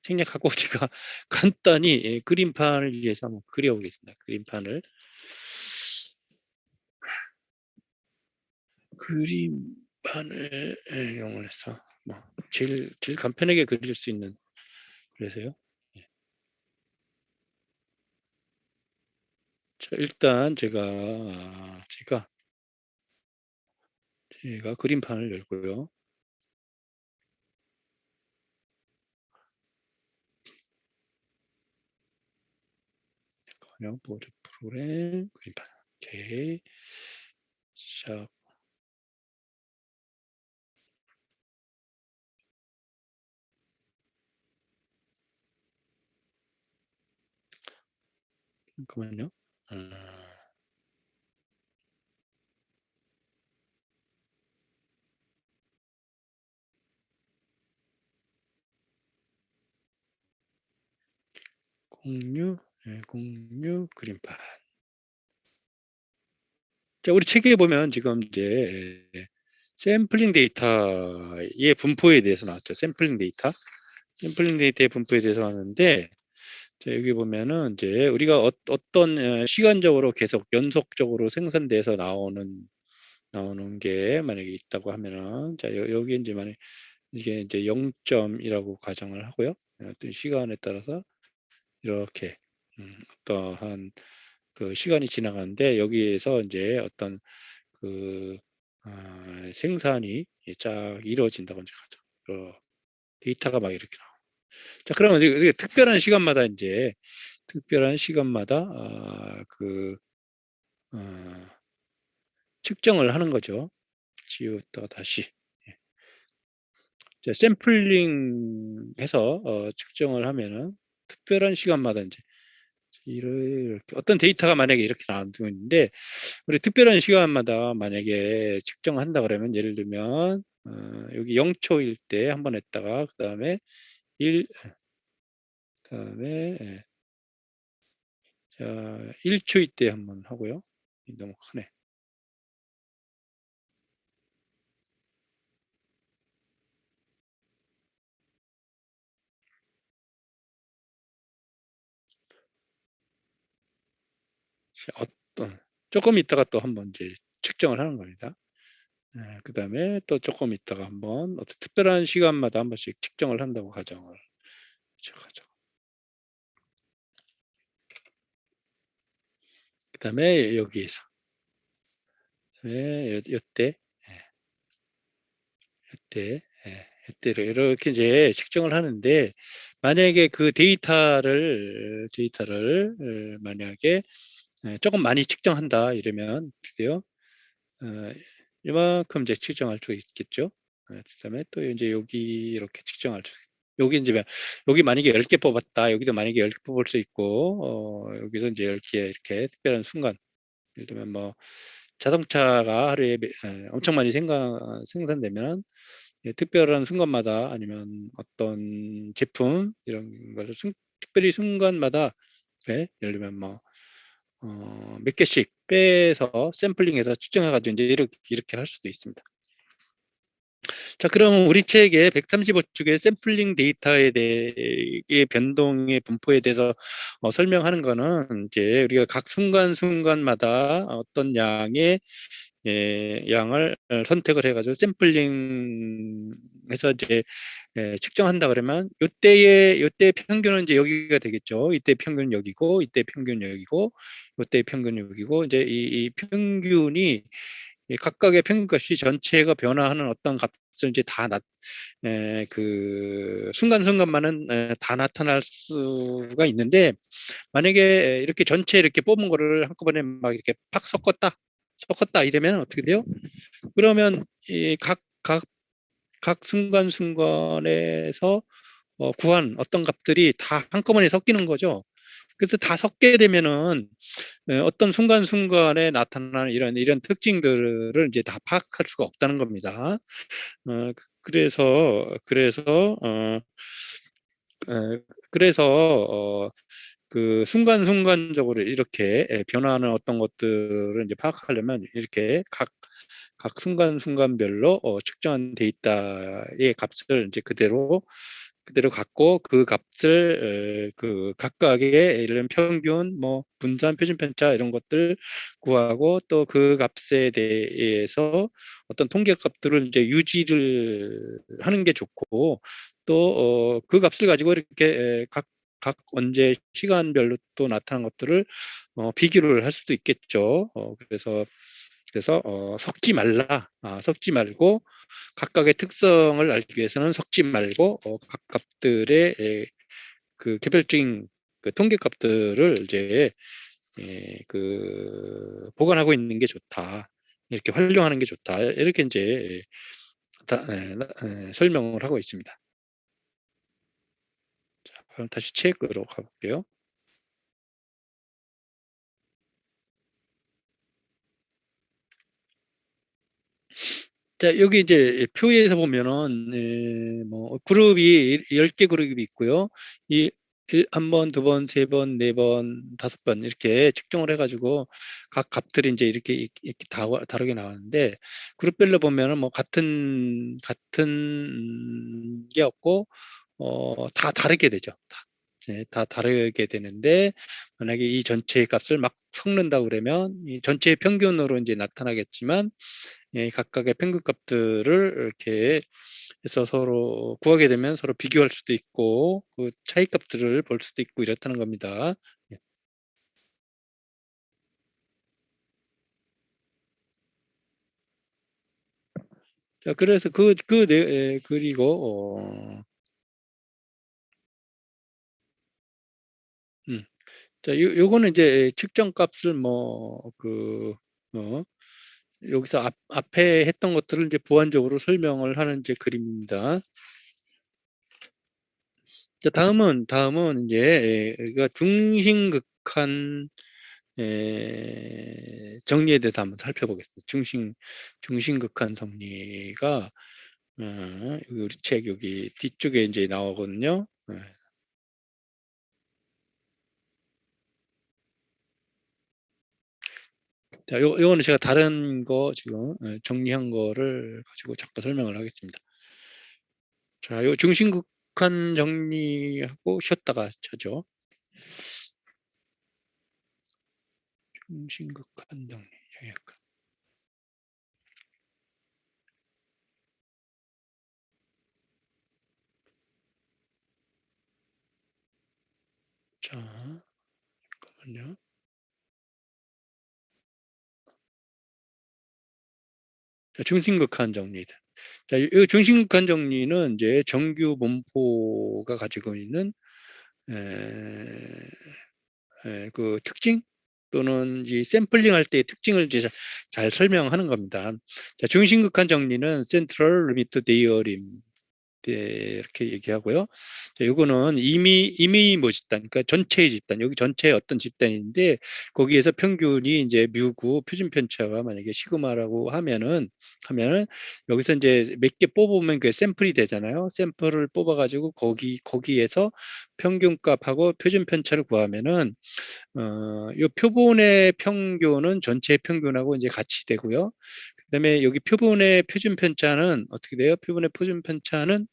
생략하고 제가 간단히 그림판을 위해서 한번 그려보겠습니다. 그림판을 이용해서 뭐 제일 간편하게 그릴 수 있는, 그래서요. 예. 자, 일단 제가 그림판을 열고요. 그냥 보드 프로그램 그림판. 오케이. 자, 잠깐만요. 공유 그림판. 자, 우리 책에 보면 지금 이제 샘플링 데이터의 분포에 대해서 나왔죠. 샘플링 데이터의 분포에 대해서 나왔는데, 자, 여기 보면은 이제 우리가 어떤 시간적으로 계속 연속적으로 생산돼서 나오는 게 만약에 있다고 하면은, 자, 여기 이제 만약 이게 이제 0점이라고 가정을 하고요. 어떤 시간에 따라서 이렇게 어떠한 그 시간이 지나가는데 여기에서 이제 어떤 그 생산이 쫙 이루어진다고 이제 가죠. 데이터가 막 이렇게 나와. 자, 그러면 이게 특별한 시간마다 측정을 하는 거죠. 지웠다가 다시. 샘플링 해서 측정을 하면은 특별한 시간마다 이제 이렇게 어떤 데이터가 만약에 이렇게 나오고 있는데 우리 특별한 시간마다 만약에 측정한다 그러면 예를 들면 여기 0초일 때 한번 했다가 그다음에 1 그다음에 자 1초일 때 한번 하고요. 너무 크네. 어떤 조금 있다가 또 한번 이제 측정을 하는 겁니다. 그다음에 또 조금 있다가 한번 어떤 특별한 시간마다 한 번씩 측정을 한다고 가정을 하죠. 그다음에 여기에서 요때 요때를 이렇게 이제 측정을 하는데 만약에 그 데이터를 만약에 조금 많이 측정한다 이러면 어때요? 이만큼 이제 측정할 수 있겠죠. 그다음에 또 이제 여기 이렇게 측정할 수 여기 이제 여기 만약에 10개 뽑았다. 여기도 만약에 10개 뽑을 수 있고 여기서 이제 10개 이렇게 특별한 순간 예를 들면 뭐 자동차가 하루에 엄청 많이 생산되면 특별한 순간마다 아니면 어떤 제품 이런 걸 특별히 순간마다 예를 들면 뭐 몇 개씩 빼서 샘플링해서 측정해가지고 이제 이렇게 할 수도 있습니다. 자, 그럼 우리 책의 135쪽의 샘플링 데이터에 대해 변동의 분포에 대해서 설명하는 거는 이제 우리가 각 순간순간마다 어떤 양의 양을 선택을 해가지고 샘플링해서 이제 측정한다 그러면 요때의 평균은 이제 여기가 되겠죠. 이때 평균 여기고, 이때 평균 여기고, 요때 평균 여기고, 이제 이 평균이 각각의 평균값이 전체가 변화하는 어떤 값을 이제 그 순간순간만은 다 나타날 수가 있는데 만약에 이렇게 전체 이렇게 뽑은 거를 한꺼번에 막 이렇게 팍 섞었다 이러면 어떻게 돼요? 그러면 각 순간순간에서 구한 어떤 값들이 다 한꺼번에 섞이는 거죠. 그래서 다 섞게 되면은 어떤 순간순간에 나타나는 이런 특징들을 이제 다 파악할 수가 없다는 겁니다. 그래서 그 순간순간적으로 이렇게 변화하는 어떤 것들을 이제 파악하려면 이렇게 각 순간순간별로 측정한 데이터의 값을 이제 그대로 갖고 그 값을 그 각각의 예를 들면 평균, 뭐 분산, 표준 편차 이런 것들 구하고 또 그 값에 대해서 어떤 통계 값들을 이제 유지를 하는 게 좋고 또 그 값을 가지고 이렇게 각 언제 시간별로 또 나타난 것들을 비교를 할 수도 있겠죠. 그래서 섞지 말고 각각의 특성을 알기 위해서는 섞지 말고 각 값들의 그 개별적인 그 통계 값들을 이제 그 보관하고 있는 게 좋다. 이렇게 활용하는 게 좋다. 이렇게 이제 설명을 하고 있습니다. 자, 그럼 다시 책으로 가볼게요. 자, 여기 이제 표에서 보면은 뭐 그룹이 10개 그룹이 있고요. 이 한 번, 두 번, 세 번, 네 번, 다섯 번 이렇게 측정을 해가지고 각 값들이 이제 이렇게 다르게 나왔는데 그룹별로 보면은 뭐 같은 게 없고 다 다르게 되죠. 다 다르게 되는데 만약에 이 전체의 값을 막 섞는다 그러면 이 전체의 평균으로 이제 나타나겠지만 각각의 평균값들을 이렇게 해서 서로 구하게 되면 서로 비교할 수도 있고 그 차이값들을 볼 수도 있고 이렇다는 겁니다. 예. 자, 그래서 그리고 음, 자, 요거는 이제 측정 값을 여기서 앞에 했던 것들을 이제 보완적으로 설명을 하는 이제 그림입니다. 자, 다음은 이제 그러니까 중심극한 정리에 대해서 한번 살펴보겠습니다. 중심극한 정리가 우리 책 여기 뒤쪽에 이제 나오거든요. 자, 요거는 제가 다른 거 지금 정리한 거를 가지고 잠깐 설명을 하겠습니다. 자, 요 중심극한 정리하고 쉬었다가 쳐죠. 중심극한 정리. 자, 잠깐만요. 자, 중심극한 정리다. 자, 이 중심극한 정리는 이제 정규 분포가 가지고 있는 그 특징 또는 이 샘플링 할 때의 특징을 이제 잘 설명하는 겁니다. 자, 중심극한 정리는 센트럴 리미트 데이어림 이렇게 얘기하고요. 자, 요거는 이미 뭐 집단, 그러니까 전체의 집단, 여기 전체의 어떤 집단인데 거기에서 평균이 이제 뮤고 표준 편차가 만약에 시그마라고 하면은 여기서 이제 몇 개 뽑으면 그 샘플이 되잖아요. 샘플을 뽑아가지고 거기에서 평균값하고 표준 편차를 구하면은 요 표본의 평균은 전체 평균하고 이제 같이 되고요. 그다음에 여기 표본의 표준 편차는 어떻게 돼요? 표본의 표준 편차는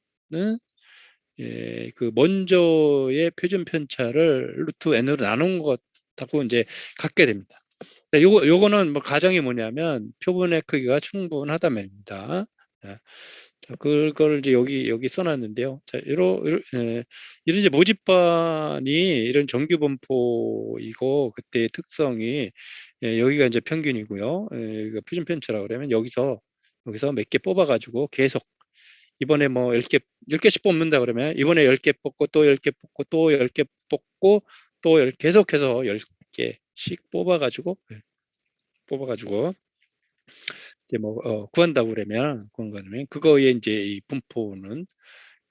그 먼저의 표준 편차를 루트 n으로 나눈 것하고 이제 같게 됩니다. 자, 요거는 뭐 가정이 뭐냐면 표본의 크기가 충분하다 말입니다. 자, 그걸 이제 여기 써놨는데요. 자, 이런 이제 모집반이 이런 정규 분포이고 그때의 특성이 여기가 이제 평균이고요. 여기가 표준 편차라고 그러면 여기서 몇 개 뽑아가지고 계속 이번에 뭐 10개씩 뽑는다 그러면 이번에 10개 뽑고 또 10개 뽑고 또 10개 뽑고 또 계속해서 10개씩 뽑아가지고 이제 구한다고 그러면 그거에 이제 이 분포는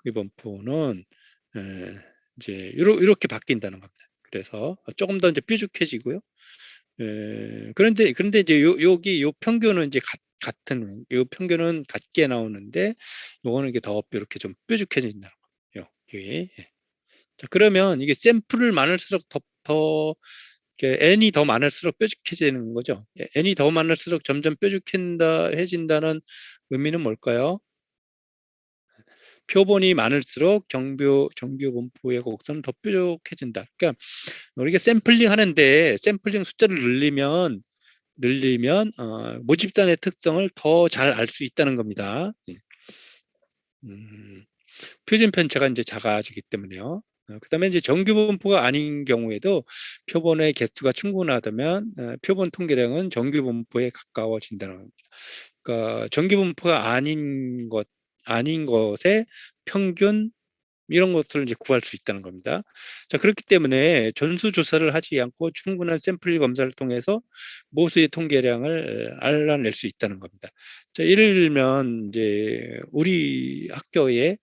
이 분포는 에, 이제 이렇게 바뀐다는 겁니다. 그래서 조금 더 이제 뾰족해지고요. 그런데 이제 여기 요 평균은 이제 같은 요 평균은 같게 나오는데 요거는 이게 더 이렇게 좀 뾰족해진다는 거예요. 여기. 예. 자, 그러면 이게 샘플을 많을수록 더 n이 더 많을수록 뾰족해지는 거죠. n이 더 많을수록 점점 뾰족해진다는 의미는 뭘까요? 표본이 많을수록 정규 분포의 곡선은 더 뾰족해진다. 그러니까 우리가 샘플링 하는데 샘플링 숫자를 늘리면 모집단의 특성을 더 잘 알 수 있다는 겁니다. 음, 표준 편차가 이제 작아지기 때문에요. 그다음에 이제 정규 분포가 아닌 경우에도 표본의 개수가 충분하다면 표본 통계량은 정규 분포에 가까워진다는 겁니다. 그러니까 정규 분포가 아닌 것의 평균 이런 것들을 이제 구할 수 있다는 겁니다. 자, 그렇기 때문에 전수조사를 하지 않고 충분한 샘플 검사를 통해서 모수의 통계량을 알아낼 수 있다는 겁니다. 자, 예를 들면 이제 우리 학교에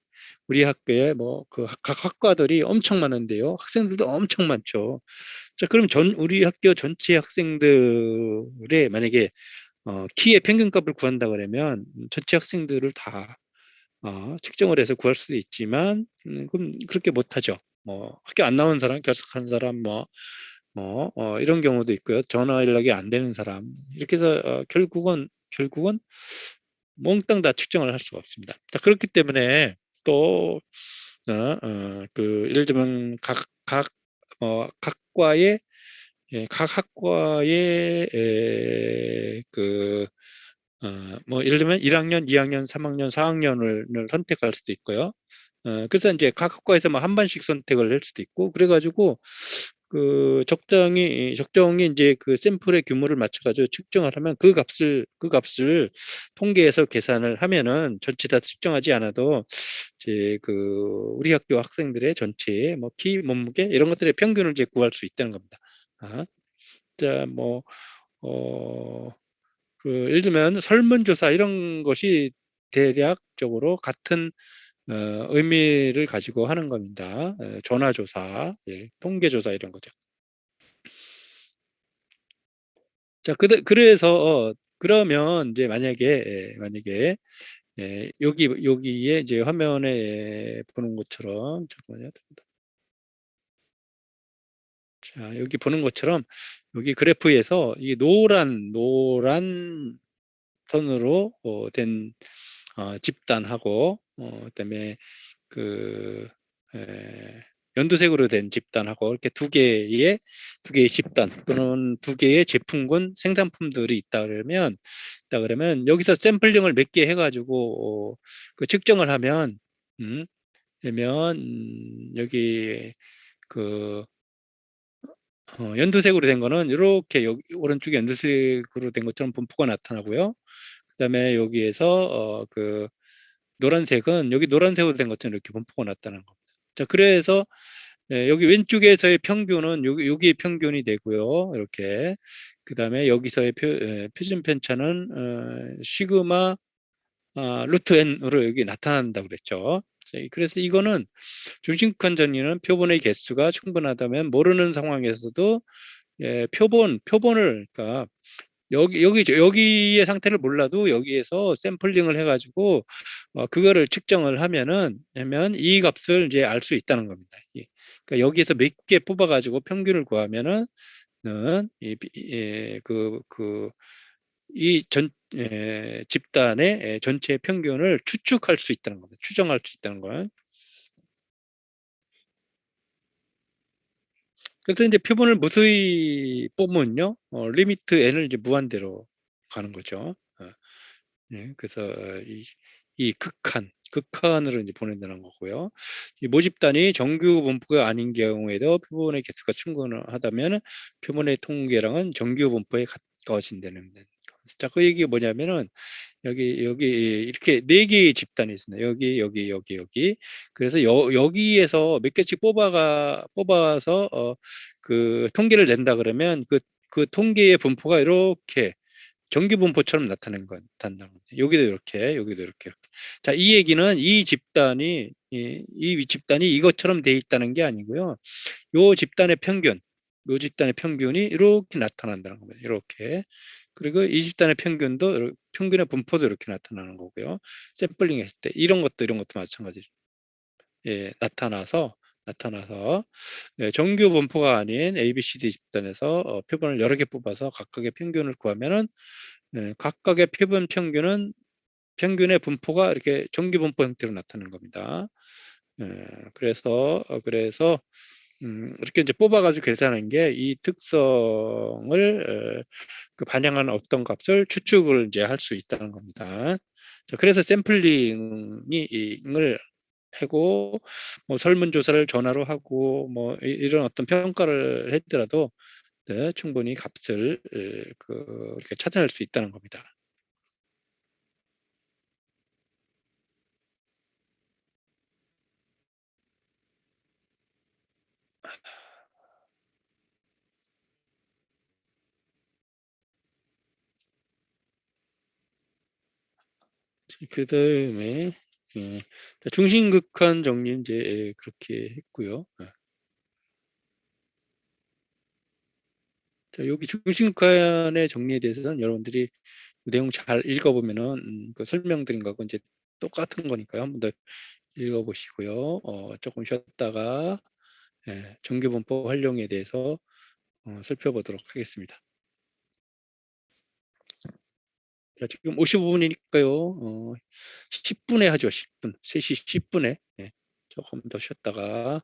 뭐 그 각 학과들이 엄청 많은데요. 학생들도 엄청 많죠. 자, 그럼 우리 학교 전체 학생들의 만약에 키의 평균값을 구한다 그러면 전체 학생들을 다 측정을 해서 구할 수도 있지만 그럼 그렇게 못하죠. 뭐 학교 안 나온 사람, 결석한 사람, 이런 경우도 있고요. 전화 연락이 안 되는 사람 이렇게 해서 결국은 몽땅 다 측정을 할 수가 없습니다. 자, 그렇기 때문에 또 예를 들면 각과의 각 학과의 뭐 예를 들면 1학년, 2학년, 3학년, 4학년을 선택할 수도 있고요. 그래서 이제 각 학과에서 뭐 한 반씩 선택을 할 수도 있고 그래가지고 적정히 이제 그 샘플의 규모를 맞춰가지고 측정을 하면 그 값을 통계에서 계산을 하면은 전체 다 측정하지 않아도 이제 우리 학교 학생들의 전체 뭐 키, 몸무게 이런 것들의 평균을 이제 구할 수 있다는 겁니다. 자, 뭐, 예를 들면 설문조사 이런 것이 대략적으로 같은 의미를 가지고 하는 겁니다. 전화조사, 통계조사 이런 거죠. 자, 그래서 그러면 이제 만약에 여기에 이제 화면에 보는 것처럼 잠깐만요. 자, 여기 보는 것처럼 여기 그래프에서 이 노란 선으로 된 집단하고 그다음에 그 에, 연두색으로 된 집단하고 이렇게 두 개의 집단 또는 두 개의 제품군 생산품들이 있다 그러면 여기서 샘플링을 몇 개 해가지고 그 측정을 하면 여기 그 연두색으로 된 거는 이렇게 여기 오른쪽에 연두색으로 된 것처럼 분포가 나타나고요. 그다음에 여기에서 그 노란색은 여기 노란색으로 된 것처럼 이렇게 분포가 나타나는 겁니다. 자, 그래서 여기 왼쪽에서의 평균은 여기의 평균이 되고요. 이렇게 그다음에 여기서의 표준 편차는 시그마 루트 n으로 여기 나타난다고 그랬죠. 그래서 이거는 중심권 정리는 표본의 개수가 충분하다면 모르는 상황에서도 표본을 그러니까 여기의 상태를 몰라도 여기에서 샘플링을 해가지고 그거를 측정을 하면 이 값을 이제 알 수 있다는 겁니다. 그러니까 여기에서 몇 개 뽑아가지고 평균을 구하면은 이전 집단의 전체 평균을 추측할 수 있다는 겁니다. 추정할 수 있다는 거예요. 그래서 이제 표본을 무수히 뽑으면요, 리미트 n을 이제 무한대로 가는 거죠. 그래서 이 극한으로 이제 보낸다는 거고요. 이 모집단이 정규 분포가 아닌 경우에도 표본의 개수가 충분하다면 표본의 통계량은 정규 분포에 가까워진다는 겁니다. 자, 그 얘기가 뭐냐면은 여기 이렇게 네 개의 집단이 있습니다. 여기. 그래서 여기에서 몇 개씩 뽑아서 그 통계를 낸다 그러면 그 통계의 분포가 이렇게 정규 분포처럼 나타나는 겁니다. 여기도 이렇게. 자, 이 얘기는 이 집단이 이것처럼 돼 있다는 게 아니고요. 요 집단의 평균이 이렇게 나타난다는 겁니다. 이렇게. 그리고 이 집단의 평균의 분포도 이렇게 나타나는 거고요. 샘플링 했을 때 이런 것도 마찬가지로 나타나서 정규 분포가 아닌 ABCD 집단에서 표본을 여러 개 뽑아서 각각의 평균을 구하면은 각각의 표본 평균의 분포가 이렇게 정규 분포 형태로 나타나는 겁니다. 그래서 이렇게 이제 뽑아가지고 계산한 게 이 특성을 그 반영하는 어떤 값을 추측을 이제 할 수 있다는 겁니다. 자, 그래서 샘플링을 하고 뭐 설문조사를 전화로 하고 뭐 이런 어떤 평가를 했더라도 충분히 값을 이렇게 찾아낼 수 있다는 겁니다. 그 다음에 중심극한 정리 이제 그렇게 했고요. 자, 여기 중심극한의 정리에 대해서는 여러분들이 그 내용 잘 읽어보면은 그 설명드린 거하고 이제 똑같은 거니까요. 한번 더 읽어보시고요. 조금 쉬었다가 정규분포 활용에 대해서 살펴보도록 하겠습니다. 자, 지금 55분이니까요. 10분에 하죠. 10분. 3시 10분에. 조금 더 쉬었다가.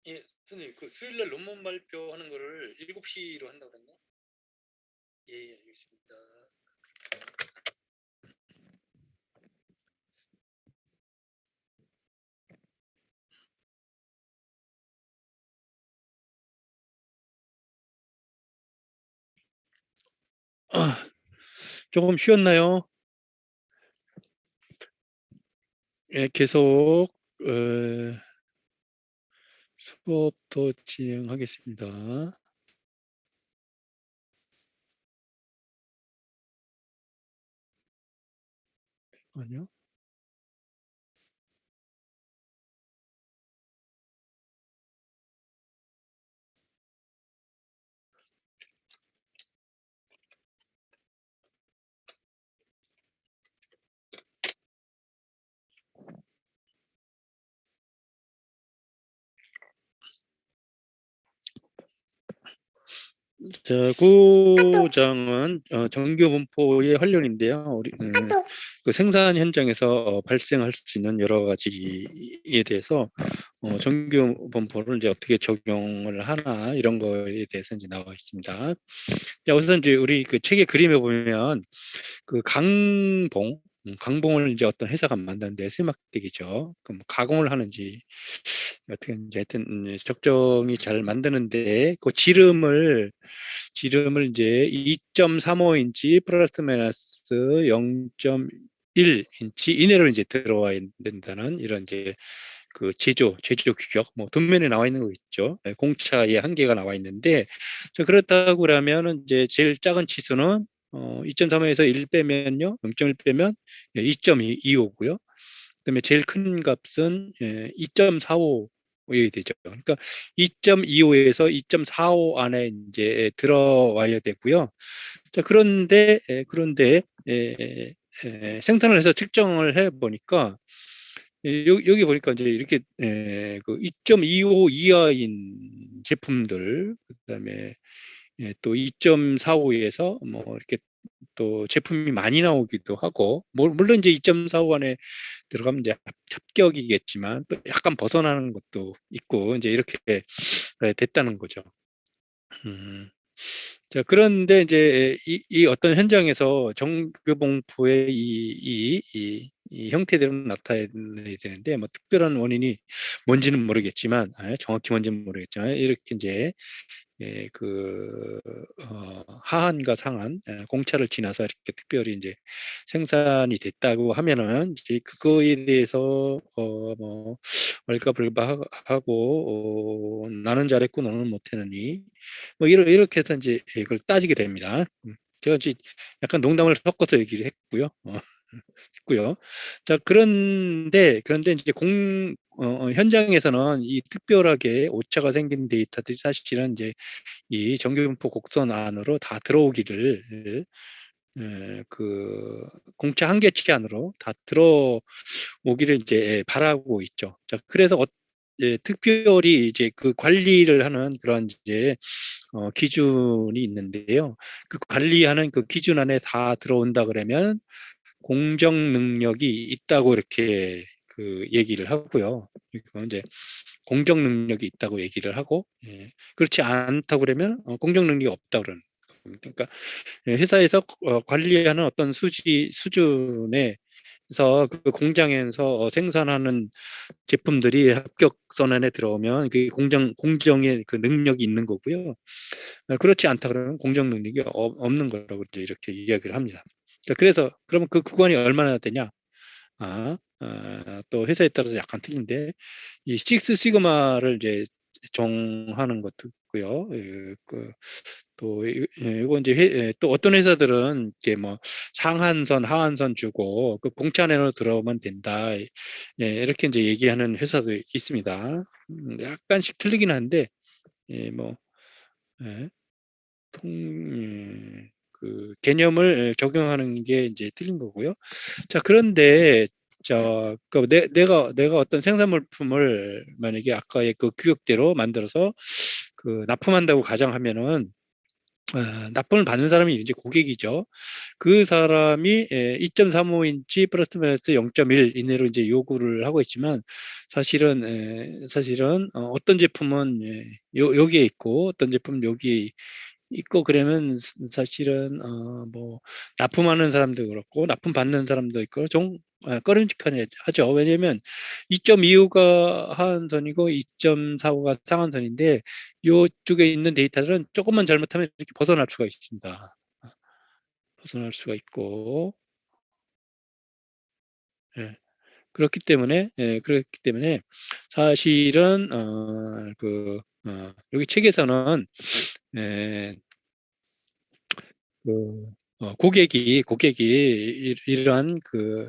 예, 선생님, 그 수요일 날 논문 발표하는 거를 7시로 한다고 그랬나? 예, 예, 알겠습니다. 조금 쉬었나요? 예, 계속 수업 더 진행하겠습니다. 아니요. 자, 9장은 정규 분포의 활용인데요. 그 생산 현장에서 발생할 수 있는 여러 가지에 대해서 정규 분포를 이제 어떻게 적용을 하나 이런 거에 대해서 이제 나와 있습니다. 자, 우선 이제 우리 그 책의 그림에 보면 그 강봉을 이제 어떤 회사가 만드는데 세막대기죠. 그럼 가공을 하는지 어떻게 이제 하여튼 적정히 잘 만드는데 그 지름을 이제 2.35인치 플러스 마이너스 0.1인치 이내로 이제 들어와야 된다는 이런 이제 그 제조 규격 뭐 뒷면에 나와 있는 거 있죠. 공차의 한계가 나와 있는데 그렇다고 그러면 이제 제일 작은 치수는 2.35에서 1 빼면요, 0.1 빼면 2.25고요. 그다음에 제일 큰 값은 2.45이 되죠. 그러니까 2.25에서 2.45 안에 이제 들어와야 되고요. 자, 그런데 생산을 해서 측정을 해 보니까 여기 보니까 이제 이렇게 그 2.25 이하인 제품들 그다음에 또 2.45에서 뭐 이렇게 또 제품이 많이 나오기도 하고 물론 이제 2.45 안에 들어가면 이제 합격이겠지만 또 약간 벗어나는 것도 있고 이제 이렇게 됐다는 거죠. 자, 그런데 이제 이 어떤 현장에서 정규봉포의 이 형태대로 나타나야 되는데 뭐 특별한 원인이 뭔지는 모르겠지만 정확히 뭔지는 모르겠지만 이렇게 이제 하한과 상한 공차를 지나서 이렇게 특별히 이제 생산이 됐다고 하면은 이제 그거에 대해서 뭐 얼가불가하고 나는 잘했고 너는 못했느니 뭐 이렇게 해서 이제 이걸 따지게 됩니다. 제가 이제 약간 농담을 섞어서 얘기를 했고요. 있고요. 자, 그런데 이제 현장에서는 이 특별하게 오차가 생긴 데이터들이 사실은 이제 이 정규분포 곡선 안으로 다 들어오기를 그 공차 한계치 안으로 다 들어오기를 이제 바라고 있죠. 자, 그래서 특별히 이제 그 관리를 하는 그런 이제 기준이 있는데요. 그 관리하는 그 기준 안에 다 들어온다 그러면 공정 능력이 있다고 이렇게 그 얘기를 하고요. 이거 이제 공정 능력이 있다고 얘기를 하고, 그렇지 않다고 그러면 공정 능력이 없다 그러는 겁니다. 그러니까 회사에서 관리하는 어떤 수준에서 그 공장에서 생산하는 제품들이 합격선 안에 들어오면 그게 공정의 그 능력이 있는 거고요. 그렇지 않다 그러면 공정 능력이 없는 거라고 이제 이렇게 이야기를 합니다. 자, 그래서 그러면 그 구간이 얼마나 되냐? 또 회사에 따라서 약간 틀린데 이 식스 시그마를 이제 정하는 것도 있고요. 또 이거 이제 또 어떤 회사들은 이게 뭐 상한선, 하한선 주고 그 공차 내로 들어오면 된다. 이렇게 이제 얘기하는 회사도 있습니다. 약간씩 틀리긴 한데 뭐 예, 그 개념을 적용하는 게 이제 틀린 거고요. 자, 그런데 그 내가 어떤 생산물품을 만약에 아까의 그 규격대로 만들어서 그 납품한다고 가정하면은 납품을 받는 사람이 이제 고객이죠. 그 사람이 2.35인치 플러스 마이너스 0.1 이내로 이제 요구를 하고 있지만 사실은 어떤 제품은 여기에 있고 어떤 제품은 여기에 있고 그러면 사실은 뭐 납품하는 사람도 그렇고 납품 받는 사람도 있고 좀 꺼림직하죠. 왜냐하면 2.25가 하한선이고 2.45가 상한선인데 이쪽에 있는 데이터들은 조금만 잘못하면 이렇게 벗어날 수가 있습니다. 벗어날 수가 있고 예. 그렇기 때문에 사실은 여기 책에서는 에, 그, 고객이 이러한 그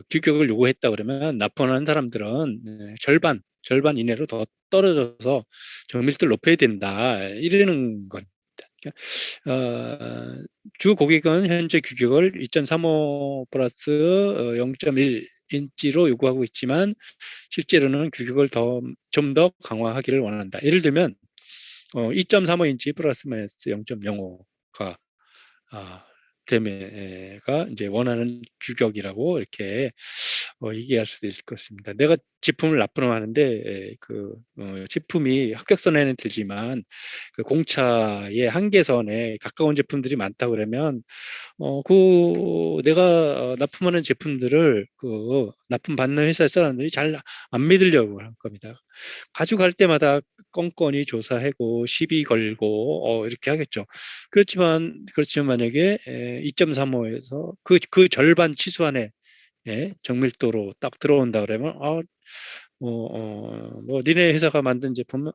규격을 요구했다 그러면 납품하는 사람들은 절반 이내로 더 떨어져서 정밀도를 높여야 된다 이러는 겁니다. 어, 주 고객은 현재 규격을 2.35 플러스 0.1 인치로 요구하고 있지만 실제로는 규격을 좀 더 강화하기를 원한다. 예를 들면 2.35인치 플러스 마이너스 0.05가 대매가 이제 원하는 규격이라고 이렇게 얘기할 수도 있을 것 같습니다. 내가 제품을 납품을 하는데 제품이 합격선에는 들지만 그 공차의 한계선에 가까운 제품들이 많다 그러면 내가 납품하는 제품들을 납품 받는 회사 사람들이 잘 안 믿으려고 할 겁니다. 가져갈 때마다 껌껌이 조사하고 시비 걸고 이렇게 하겠죠. 그렇지만 만약에 2.35에서 그 절반 치수 안에 정밀도로 딱 들어온다 그러면 뭐 니네 회사가 만든 제품은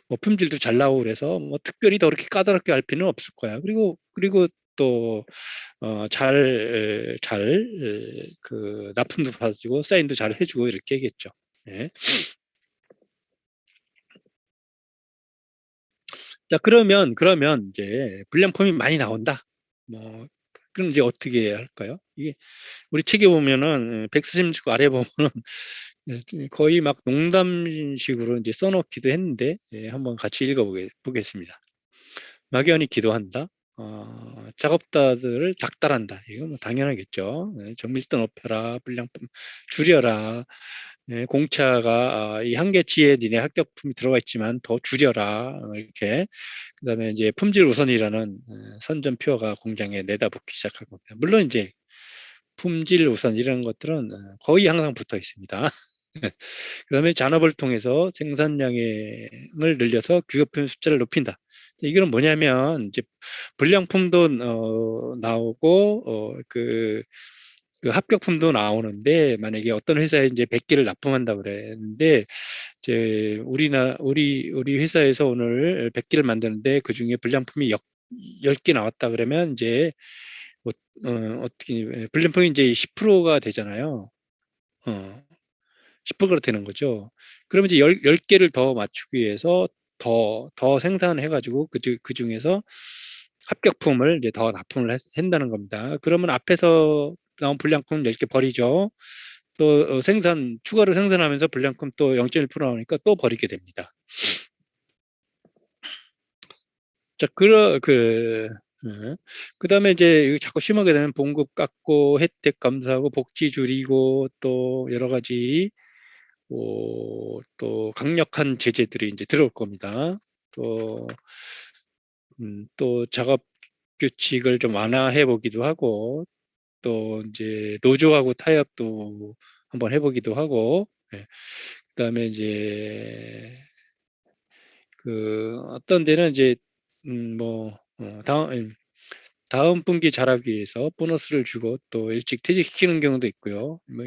뭐 품질도 잘 나오고 그래서 뭐 특별히 더 그렇게 까다롭게 할 필요는 없을 거야. 그리고 또 납품도 받아주고 사인도 잘 해주고 이렇게 하겠죠. 예. 자, 그러면 이제 불량품이 많이 나온다. 뭐, 그럼 이제 어떻게 할까요? 이게 우리 책에 보면은 140쪽 아래 보면은 거의 막 농담식으로 이제 써놓기도 했는데 한번 같이 읽어보겠습니다. 막연히 기도한다. 작업자들을 닥달한다. 이거 뭐 당연하겠죠. 정밀도 높여라, 불량품 줄여라. 공차가 이 한계치에 니네 합격품이 들어가 있지만 더 줄여라. 이렇게 그다음에 이제 품질 우선이라는 선전표가 공장에 내다붙기 시작할 겁니다. 물론 이제 품질 우선 이런 것들은 거의 항상 붙어 있습니다. 그다음에 잔업을 통해서 생산량을 늘려서 규격품 숫자를 높인다. 이거는 뭐냐면 이제 불량품도 나오고 그 합격품도 나오는데 만약에 어떤 회사에 이제 100개를 납품한다 그랬는데 이제 우리 회사에서 오늘 100개를 만드는데 그 중에 불량품이 10개 나왔다 그러면 이제 뭐, 어떻게 불량품이 이제 10%가 되잖아요. 어, 10%가 되는 거죠. 그러면 이제 10개를 더 맞추기 위해서 더 생산해가지고 그 중에서 합격품을 이제 더 납품을 한다는 겁니다. 그러면 앞에서 나온 불량품 10개 버리죠. 또 추가로 생산하면서 불량품 또 0.1% 나오니까 또 버리게 됩니다. 자, 그다음에 이제 이거 자꾸 심하게 되면 봉급 깎고 혜택 감사하고 복지 줄이고 또 여러 가지 또 강력한 제재들이 이제 들어올 겁니다. 또 작업 규칙을 좀 완화해 보기도 하고 또 이제 노조하고 타협도 한번 해보기도 하고 그다음에 이제 어떤 데는 이제 뭐 다음 분기 잘하기 위해서 보너스를 주고 또 일찍 퇴직시키는 경우도 있고요. 뭐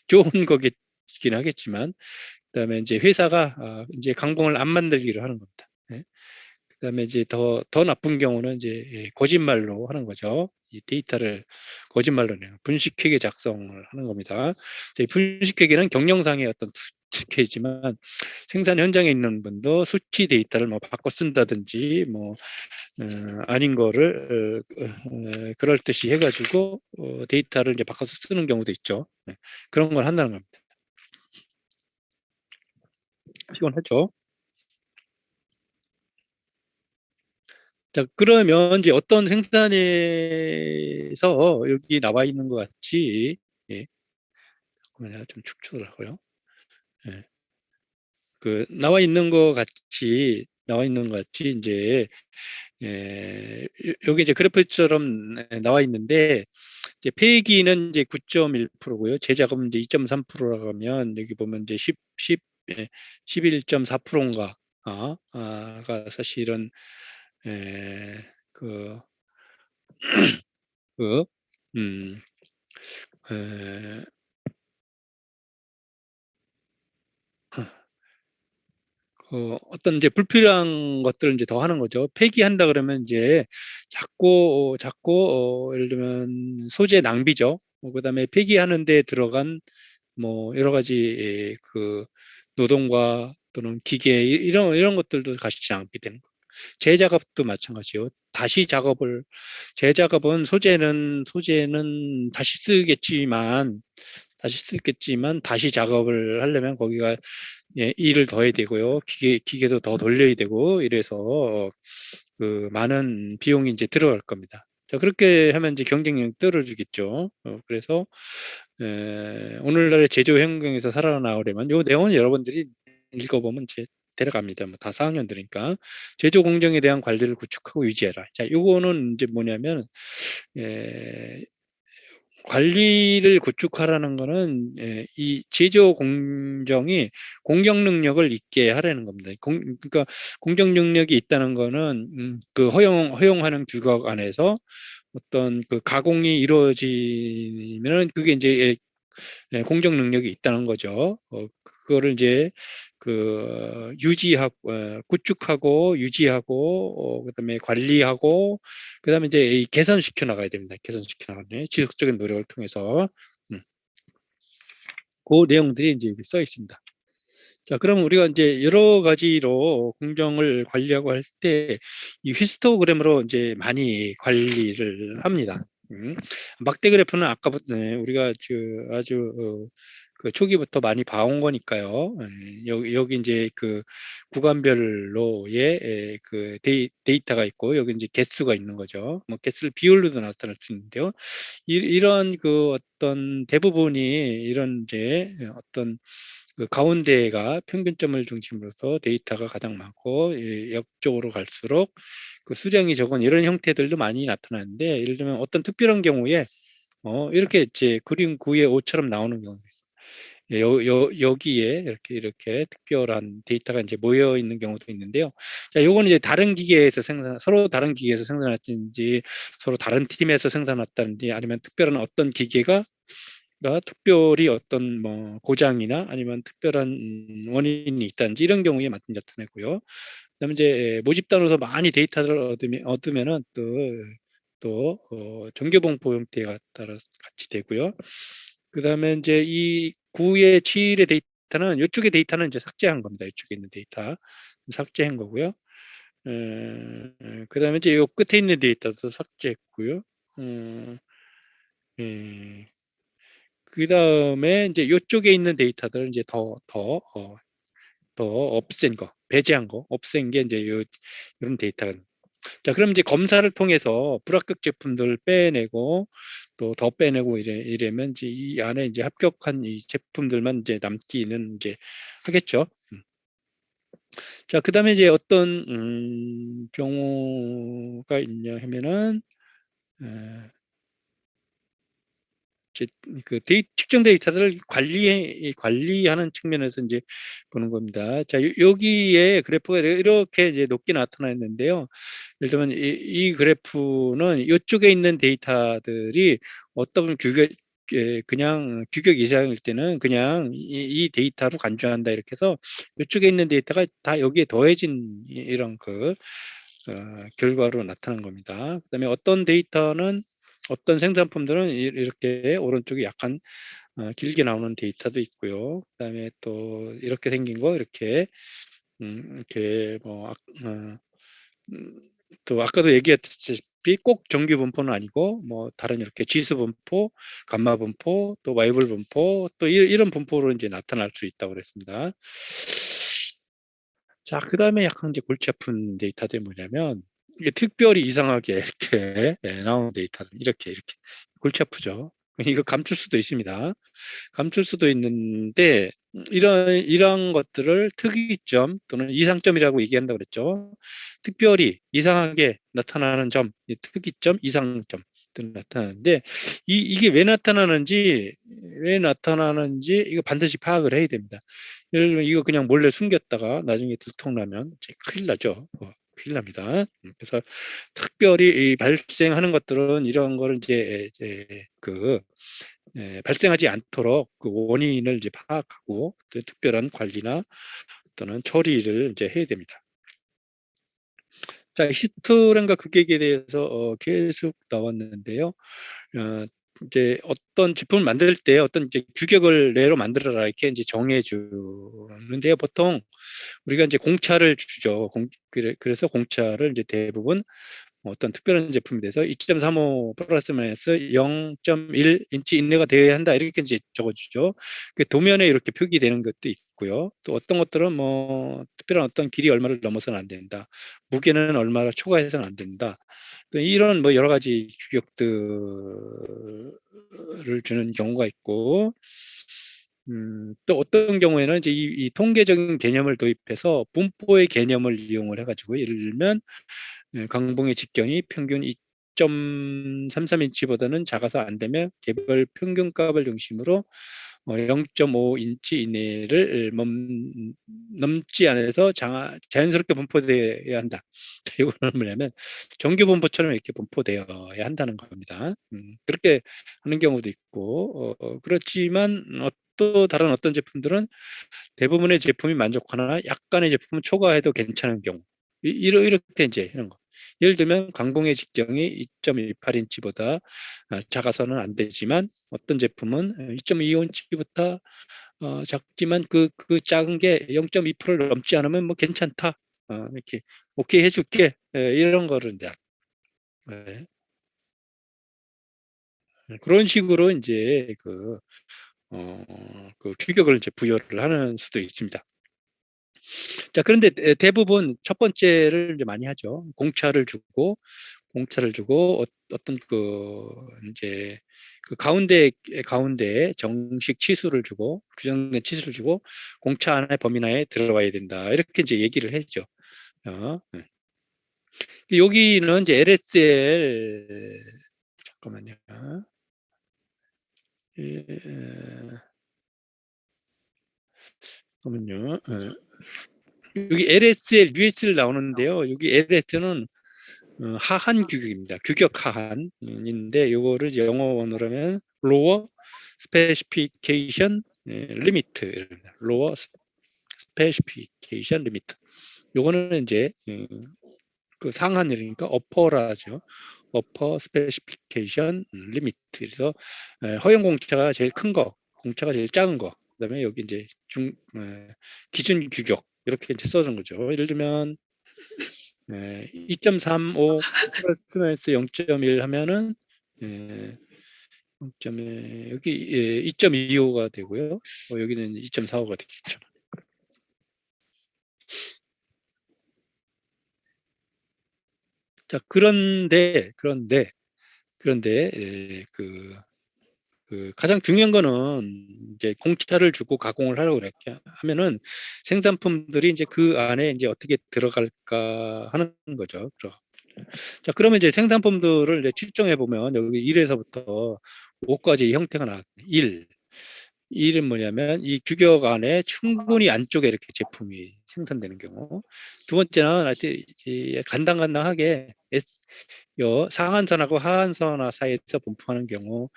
좋은 거긴 하겠지만 그다음에 이제 회사가 이제 강공을 안 만들기로 하는 겁니다. 그다음에 이제 더 나쁜 경우는 이제 거짓말로 하는 거죠. 이 데이터를 거짓말로 내요. 분식회계 작성을 하는 겁니다. 분식회계는 경영상의 어떤 특혜이지만 생산 현장에 있는 분도 수치 데이터를 뭐 바꿔 쓴다든지 뭐 아닌 거를 그럴 듯이 해가지고 데이터를 이제 바꿔서 쓰는 경우도 있죠. 그런 걸 한다는 겁니다. 피곤하죠. 자, 그러면 이제 어떤 생산에서 여기 나와 있는 것 같이, 예, 잠깐만요. 좀 축소를 하고요. 예, 나와 있는 것 같이 이제, 여기 이제 그래프처럼 나와 있는데, 이제 폐기는 이제 9.1%고요. 제작업은 이제 2.3%라고 하면 여기 보면 이제 11.4%인가 가 사실은 에, 그, 그, 음, 에, 어떤 이제 불필요한 것들을 이제 더 하는 거죠. 폐기한다 그러면 이제 자꾸 예를 들면 소재 낭비죠. 그다음에 폐기하는 데 들어간 뭐 여러 가지 그 노동과 또는 기계 이런 것들도 같이 낭비되는 거. 재작업도 마찬가지요. 재작업은 소재는 다시 쓰겠지만 다시 작업을 하려면 거기가 일을 더 해야 되고요. 기계도 더 돌려야 되고 이래서 많은 비용이 이제 들어갈 겁니다. 자, 그렇게 하면 이제 경쟁력이 떨어지겠죠. 그래서 오늘날의 제조 환경에서 살아나오려면 이 내용은 여러분들이 읽어보면 데려갑니다. 뭐 다 4학년들이니까 제조 공정에 대한 관리를 구축하고 유지해라. 자, 요거는 이제 뭐냐면 에, 관리를 구축하라는 거는 이 제조 공정이 공정 능력을 있게 하라는 겁니다. 그러니까 공정 능력이 있다는 거는 그 허용하는 규격 안에서 어떤 그 가공이 이루어지면은 그게 이제 공정 능력이 있다는 거죠. 그거를 이제 구축하고 유지하고 그다음에 관리하고 그다음에 이제 개선시켜 나가야 됩니다. 개선시켜 나가는 지속적인 노력을 통해서 음, 그 내용들이 이제 여기 써 있습니다. 자, 그럼 우리가 이제 여러 가지로 공정을 관리하고 할 때 이 히스토그램으로 이제 많이 관리를 합니다. 막대 그래프는 아까부터 우리가 아주 그 초기부터 많이 봐온 거니까요. 여기 이제 그 구간별로의 그 데이터가 있고 여기 이제 개수가 있는 거죠. 뭐 개수를 비율로도 나타낼 수 있는데요. 이런 그 어떤 대부분이 이런 이제 어떤 그 가운데가 평균점을 중심으로서 데이터가 가장 많고 옆쪽으로 갈수록 그 수량이 적은 이런 형태들도 많이 나타나는데 예를 들면 어떤 특별한 경우에 이렇게 이제 그림 9의 5처럼 나오는 경우 여기에 이렇게 특별한 데이터가 이제 모여 있는 경우도 있는데요. 자, 요거는 이제 서로 다른 기계에서 생산했든지 서로 다른 팀에서 생산했다든지 아니면 특별한 어떤 기계가 특별히 어떤 뭐 고장이나 아니면 특별한 원인이 있다든지 이런 경우에 나타내고요. 그다음에 이제 모집단으로서 많이 데이터를 얻으면은 또 정교봉포 형태가 따라 같이 되고요. 그다음에 이제 이 9의 7의 데이터는 이쪽의 데이터는 이제 삭제한 겁니다. 이쪽에 있는 데이터 삭제한 거고요. 그다음에 이제 이 끝에 있는 데이터도 삭제했고요. 예, 그 다음에 이제 이쪽에 있는 데이터들은 이제 더 없앤 거, 배제한 거, 없앤 게 이제 이런 데이터가. 자, 그럼 이제 검사를 통해서 불합격 제품들 빼내고 또 더 빼내고 이래면 이제 이 안에 이제 합격한 이 제품들만 이제 남기는 이제 하겠죠. 자, 그 다음에 이제 어떤 경우가 있냐 하면은 이제 측정 데이터들을 관리하는 측면에서 이제 보는 겁니다. 자, 여기에 그래프가 이렇게 이제 높게 나타나 있는데요. 예를 들면 이 그래프는 이쪽에 있는 데이터들이 어떤 그냥 규격 이상일 때는 그냥 이 데이터로 간주한다 이렇게 해서 이쪽에 있는 데이터가 다 여기에 더해진 이런 결과로 나타난 겁니다. 그다음에 어떤 생산품들은 이렇게 오른쪽에 약간 길게 나오는 데이터도 있고요. 그다음에 또 이렇게 생긴 거 이렇게 또 아까도 얘기했다시피 꼭 정규 분포는 아니고 뭐 다른 이렇게 지수 분포, 감마 분포, 또 와이블 분포 또 이런 분포로 이제 나타날 수 있다고 그랬습니다. 자, 그다음에 약간 이제 골치 아픈 데이터들이 뭐냐면 이게 특별히 이상하게 이렇게 나오는 데이터는 이렇게 골치 아프죠. 이거 감출 수도 있습니다. 감출 수도 있는데 이런 것들을 특이점 또는 이상점이라고 얘기한다고 그랬죠. 특별히 이상하게 나타나는 점, 특이점, 이상점 등 나타나는데 이게 왜 나타나는지 이거 반드시 파악을 해야 됩니다. 예를 들면 이거 그냥 몰래 숨겼다가 나중에 들통나면 큰일 나죠. 큰일 납니다. 그래서 특별히 발생하는 것들은 이런 거를 이제 발생하지 않도록 그 원인을 이제 파악하고 또 특별한 관리나 또는 처리를 이제 해야 됩니다. 자, 히스토그램과 극액에 대해서 계속 나왔는데요. 이제 어떤 제품을 만들 때 어떤 이제 규격을 내로 만들어라 이렇게 이제 정해 주는데요. 보통 우리가 이제 공차를 주죠. 그래서 공차를 이제 대부분 어떤 특별한 제품에 대해서 2.35 플러스 마이너스 0.1인치 이내가 되어야 한다 이렇게 이제 적어주죠. 그 도면에 이렇게 표기되는 것도 있고요. 또 어떤 것들은 뭐 특별한 어떤 길이 얼마를 넘어서는 안 된다. 무게는 얼마를 초과해서는 안 된다. 이런 뭐 여러 가지 규격들을 주는 경우가 있고, 또 어떤 경우에는 이제 이 통계적인 개념을 도입해서 분포의 개념을 이용을 해가지고 예를 들면 강봉의 직경이 평균 2.33인치보다는 작아서 안 되면 개별 평균값을 중심으로 0.5인치 이내를 넘지 않아서 자연스럽게 분포되어야 한다. 이거는 뭐냐면 정규 분포처럼 이렇게 분포되어야 한다는 겁니다. 그렇게 하는 경우도 있고 그렇지만 또 다른 어떤 제품들은 대부분의 제품이 만족하나 약간의 제품은 초과해도 괜찮은 경우 이렇게 이제 이런 거. 예를 들면 강봉의 직경이 2.18인치보다 작아서는 안 되지만 어떤 제품은 2.25인치부터 작지만 그 작은 게 0.2%를 넘지 않으면 뭐 괜찮다. 이렇게 오케이 해줄게. 이런 거를 이제 그런 식으로 이제 그 규격을 이제 부여를 하는 수도 있습니다. 자, 그런데 대부분 첫 번째를 이제 많이 하죠. 공차를 주고 어떤 이제 가운데 정식 치수를 주고 규정된 치수를 주고 공차 안에 범위 내에 들어와야 된다. 이렇게 이제 얘기를 했죠. 네. 여기는 이제 LSL 잠깐만요. 잠깐만요. 여기 LSL, USL 나오는데요. 여기 LS는 하한 규격입니다. 규격 하한인데 요거를 이제 영어원으로 하면 Lower Specification Limit, Lower Specification Limit. 요거는 이제 그 상한이니까 upper라죠. Upper Specification Limit. 그래서 허용 공차가 제일 큰 거, 공차가 제일 작은 거. 그다음에 여기 이제 기준 규격 이렇게 이제 써준 거죠. 예를 들면 2.35 플러스 0.1 하면은 0.1 여기 2.25가 되고요. 여기는 2.45가 되겠죠. 자, 그런데 그 가장 중요한 거는 이제 공차를 주고 가공을 하려고 이렇게 하면은 생산품들이 이제 그 안에 이제 어떻게 들어갈까 하는 거죠. 자, 그러면 이제 생산품들을 이제 측정해 보면 여기 1에서부터 5까지 형태가 나왔습니다. 1은 뭐냐면 이 규격 안에 충분히 안쪽에 이렇게 제품이 생산되는 경우. 두 번째는 하여튼 간당간당하게 상한선하고 하한선 사이에서 분포하는 경우.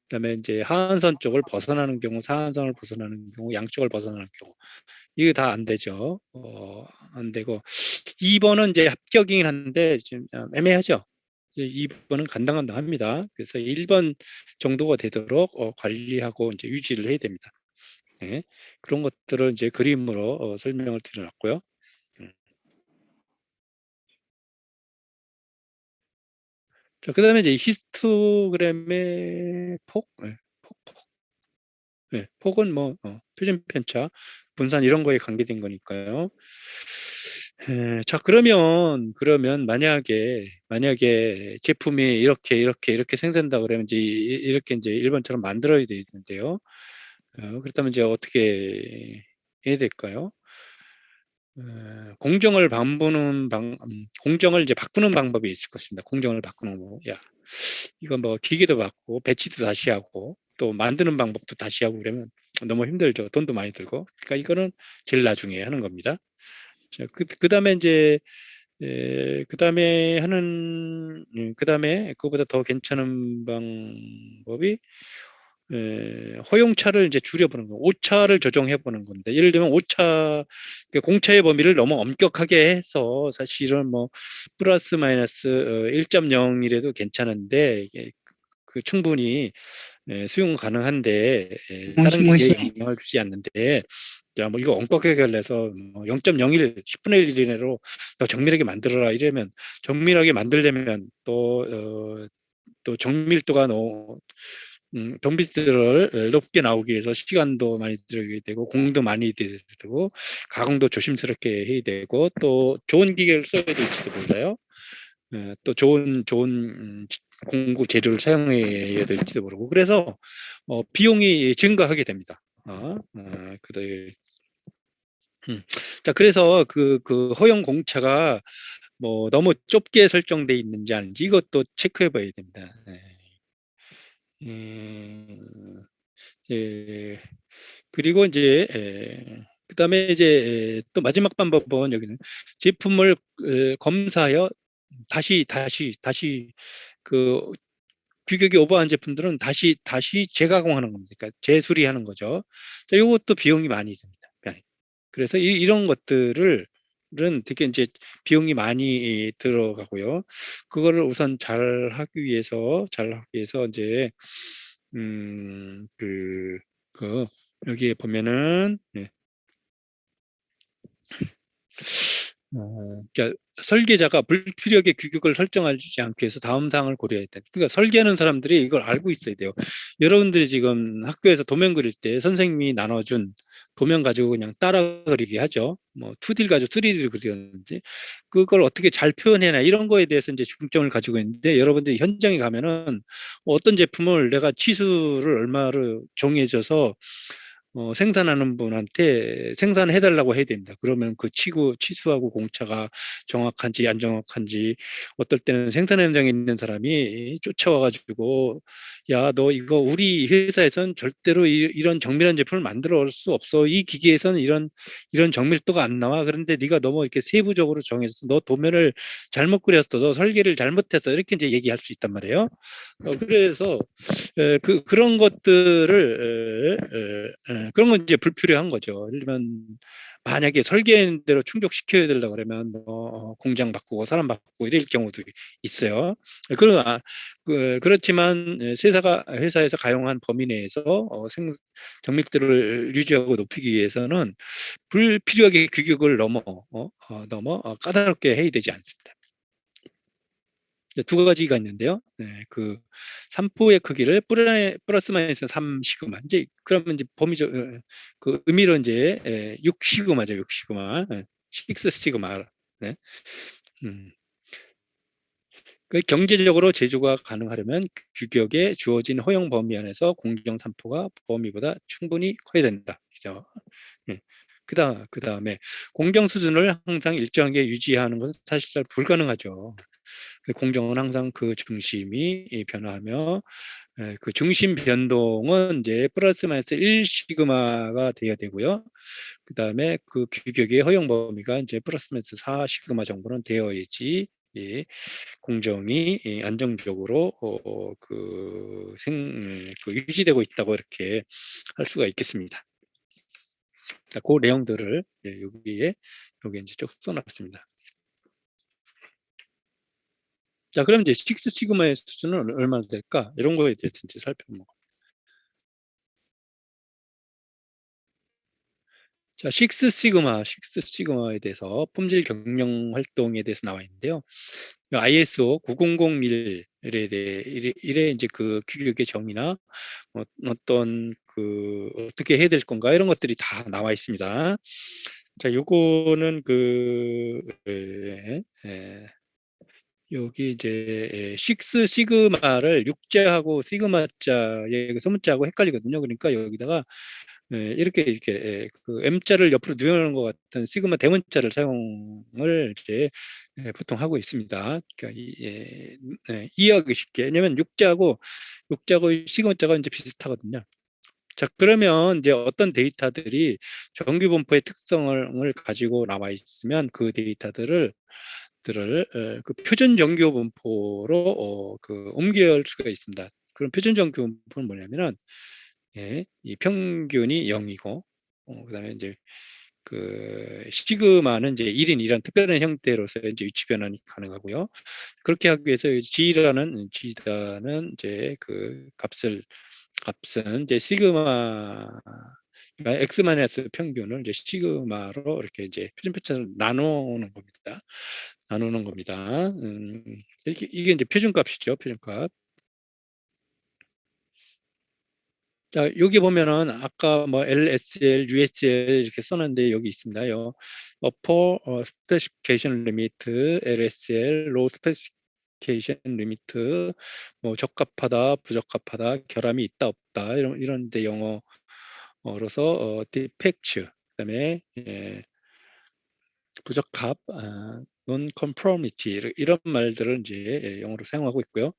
그다음에 이제 하한선 쪽을 벗어나는 경우, 상한선을 벗어나는 경우, 양쪽을 벗어나는 경우. 이게 다 안 되죠. 안 되고 2번은 이제 합격이긴 한데 좀 애매하죠. 2번은 간당간당합니다. 그래서 1번 정도가 되도록 관리하고 이제 유지를 해야 됩니다. 네. 그런 것들을 이제 그림으로 설명을 드려놨고요. 자, 그다음에 이제 히스토그램의 폭, 폭은 뭐 표준 편차, 분산 이런 거에 관계된 거니까요. 자, 그러면 만약에 제품이 이렇게 생산된다 그러면 이제 이렇게 이제 일본처럼 만들어야 되는데요. 그렇다면 이제 어떻게 해야 될까요? 공정을 이제 바꾸는 방법이 있을 것입니다. 공정을 바꾸는 거. 야, 이거 뭐 기계도 바꾸고 배치도 다시 하고 또 만드는 방법도 다시 하고 그러면 너무 힘들죠. 돈도 많이 들고. 그러니까 이거는 제일 나중에 하는 겁니다. 자, 그다음에 이제 그다음에 그거보다 더 괜찮은 방법이 허용차를 이제 줄여보는 거, 오차를 조정해보는 건데, 예를 들면 공차의 범위를 너무 엄격하게 해서 사실은 뭐 플러스 마이너스 1.0이라도 괜찮은데 충분히 수용 가능한데 다른 기계에 무시무시. 영향을 주지 않는데 야, 뭐 이거 엄격하게 할래서 0.01, 10분의 1 이내로 더 정밀하게 만들어라 이러면 정밀하게 만들려면 또 정밀도가 정비들을 높게 나오기 위해서 시간도 많이 들게 되고 공도 많이 들고 가공도 조심스럽게 해야 되고 또 좋은 기계를 써야 될지도 몰라요. 또 좋은 공구 재료를 사용해야 될지도 모르고 그래서 비용이 증가하게 됩니다. 그래. 자, 그래서 그 허용 공차가 뭐 너무 좁게 설정돼 있는지 아닌지 이것도 체크해 봐야 됩니다. 네. 예, 그리고 이제 그다음에 이제 또 마지막 방법은 여기는 제품을 검사하여 다시 그 규격이 오버한 제품들은 다시 재가공하는 겁니다. 그러니까 재수리하는 거죠. 자, 이것도 비용이 많이 듭니다. 그래서 이런 것들을 되게 이제 비용이 많이 들어가고요. 그거를 우선 잘 하기 위해서 이제 음, 그, 여기에 보면은 그러니까 설계자가 불필요하게 규격을 설정하지 않기 위해서 다음 사항을 고려해야 돼. 그러니까 설계하는 사람들이 이걸 알고 있어야 돼요. 여러분들이 지금 학교에서 도면 그릴 때 선생님이 나눠준 도면 가지고 그냥 따라 그리기 하죠. 뭐 2D를 가지고 3D를 그리는지 그걸 어떻게 잘 표현해나 이런 거에 대해서 이제 중점을 가지고 있는데 여러분들이 현장에 가면은 어떤 제품을 내가 치수를 얼마로 정해져서 생산하는 분한테 생산해달라고 해야 됩니다. 그러면 그 치수하고 공차가 정확한지 안 정확한지 어떨 때는 생산 현장에 있는 사람이 쫓아와가지고 야, 너 이거 우리 회사에선 절대로 이런 정밀한 제품을 만들어 올 수 없어. 이 기계에서는 이런 정밀도가 안 나와. 그런데 네가 너무 이렇게 세부적으로 정해서 너 도면을 잘못 그렸어. 너 설계를 잘못했어. 이렇게 이제 얘기할 수 있단 말이에요. 그래서 그런 것들을 그런 건 이제 불필요한 거죠. 예를 들면 만약에 설계한 대로 충족시켜야 되려고 그러면 공장 바꾸고 사람 바꾸고 이럴 경우도 있어요. 그렇지만 회사에서 가용한 범위 내에서 정밀도를 유지하고 높이기 위해서는 불필요하게 규격을 까다롭게 해야 되지 않습니다. 두 가지가 있는데요. 그 산포의 크기를 플러스 마이너스 3 시그마. 이제 그러면 이제 범위적 그 의미로 이제 6 시그마죠. 6 시그마. 6 시그마. 네. 음. 그 경제적으로 제조가 가능하려면 규격에 주어진 허용 범위 안에서 공정 산포가 범위보다 충분히 커야 된다. 그죠? 예. 그다음에 공정 수준을 항상 일정하게 유지하는 것은 사실상 불가능하죠. 공정은 항상 그 중심이 변화하며 그 중심 변동은 이제 플러스 마이너스 1 시그마가 돼야 되고요. 그다음에 그 규격의 허용 범위가 이제 플러스 마이너스 4 시그마 정도는 되어야지 공정이 안정적으로 유지되고 있다고 이렇게 할 수가 있겠습니다. 자, 그 내용들을 여기 이제 쭉 써놨습니다. 자, 그럼 이제 6 시그마의 수준은 얼마나 될까? 이런 거에 대해서 이제 살펴보고. 자, 6 시그마에 대해서 품질 경영 활동에 대해서 나와 있는데요. ISO 9001에 대해 이래 이제 그 규격의 정의나 어떤 어떻게 해야 될 건가 이런 것들이 다 나와 있습니다. 자, 요거는 여기 이제 식스 시그마를 육자하고 시그마자의 그 소문자하고 헷갈리거든요. 그러니까 여기다가 이렇게 그 M자를 옆으로 누르는 것 같은 시그마 대문자를 사용을 이제 보통 하고 있습니다. 그러니까 이해하기 쉽게. 왜냐면 육자하고 시그마자가 이제 비슷하거든요. 자, 그러면 이제 어떤 데이터들이 정규 분포의 특성을 가지고 나와 있으면 그 데이터들을 그 표준 정규 분포로 그 옮길 수가 있습니다. 그럼 표준 정규 분포는 뭐냐면은 이 평균이 0이고 그다음에 이제 그 시그마는 이제 1인 이런 특별한 형태로서 이제 위치 변환이 가능하고요. 그렇게 하기 위해서 G라는 이제 그 값은 이제 시그마 그러니까 x 평균을 이제 시그마로 이렇게 이제 표준표차를 나누는 겁니다. 나누는 겁니다. 이게 이제 표준값이죠. 표준값. 자, 여기 보면은 아까 뭐 LSL, USL 이렇게 썼는데 여기 있습니다. upper specification limit, LSL, low specification limit, 뭐 적합하다, 부적합하다, 결함이 있다, 없다 이런 데 영어로서 defect, 그다음에 부적합, non-conformity 이런 말들을 이제 영어로 사용하고 있고요.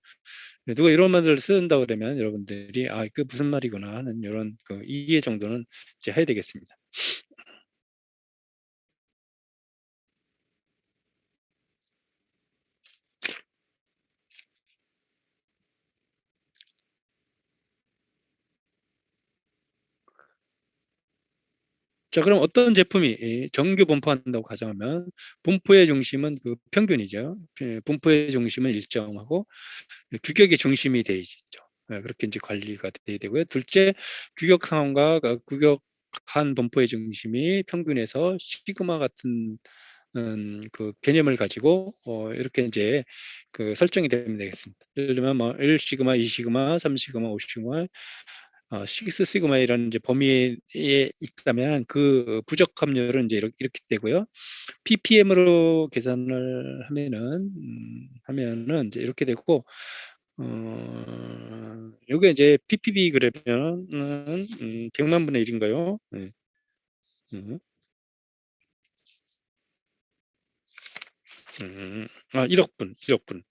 누가 이런 말들을 쓴다 그러면 여러분들이 그 무슨 말이구나 하는 이런 그 이해 정도는 이제 해야 되겠습니다. 자, 그럼 어떤 제품이 정규 분포한다고 가정하면 분포의 중심은 그 평균이죠. 분포의 중심은 일정하고 규격의 중심이 되어있죠. 그렇게 이제 관리가 돼야 되고요. 둘째, 규격 상황과 규격한 분포의 중심이 평균에서 시그마 같은 그 개념을 가지고 이렇게 이제 그 설정이 되면 되겠습니다. 예를 들면 뭐 1시그마, 2시그마, 3시그마, 5시그마, 6시그마 이런 이제 범위에 있다면 그 부적합률은 이제 이렇게 되고요. ppm으로 계산을 하면은 이제 이렇게 되고 요게 이제 ppb 그러면은 100만 분의 1인가요? 네. 1억 분, 1억 분.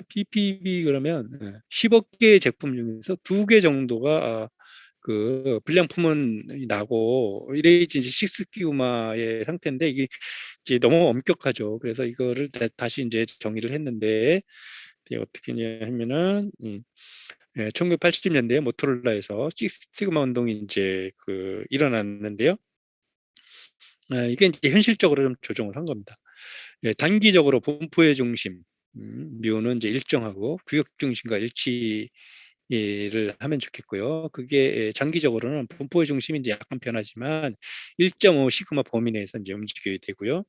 ppb 그러면 10억 개의 제품 중에서 2개 정도가 그 불량품은 나고 이레이지 이제 식스기우마의 상태인데 이게 이제 너무 엄격하죠. 그래서 이거를 다시 이제 정의를 했는데 어떻게 냐 하면은 1980년대에 모토로라에서 시그마 운동이 이제 그 일어났는데요. 이게 이제 현실적으로 좀 조정을 한 겁니다. 단기적으로 분포의 중심, 묘는 이제 일정하고 규격 중심과 일치를 하면 좋겠고요. 그게 장기적으로는 분포의 중심이 이제 약간 변하지만 1.5 시그마 범위 내에서 이제 움직여야 되고요.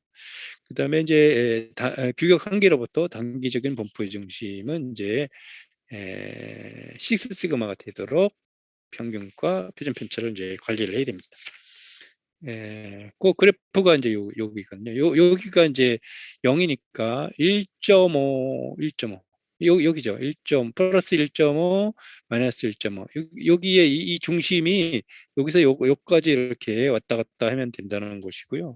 그다음에 이제 규격 한계로부터 단기적인 분포의 중심은 이제 6 시그마가 되도록 평균과 표준 편차를 이제 관리를 해야 됩니다. 그 그래프가 이제 여기거든요. 여기가 이제 0이니까 1.5 여기죠. 1. 플러스 1.5 마이너스 1.5 여기에 이 중심이 여기서 요까지 이렇게 왔다 갔다 하면 된다는 것이고요.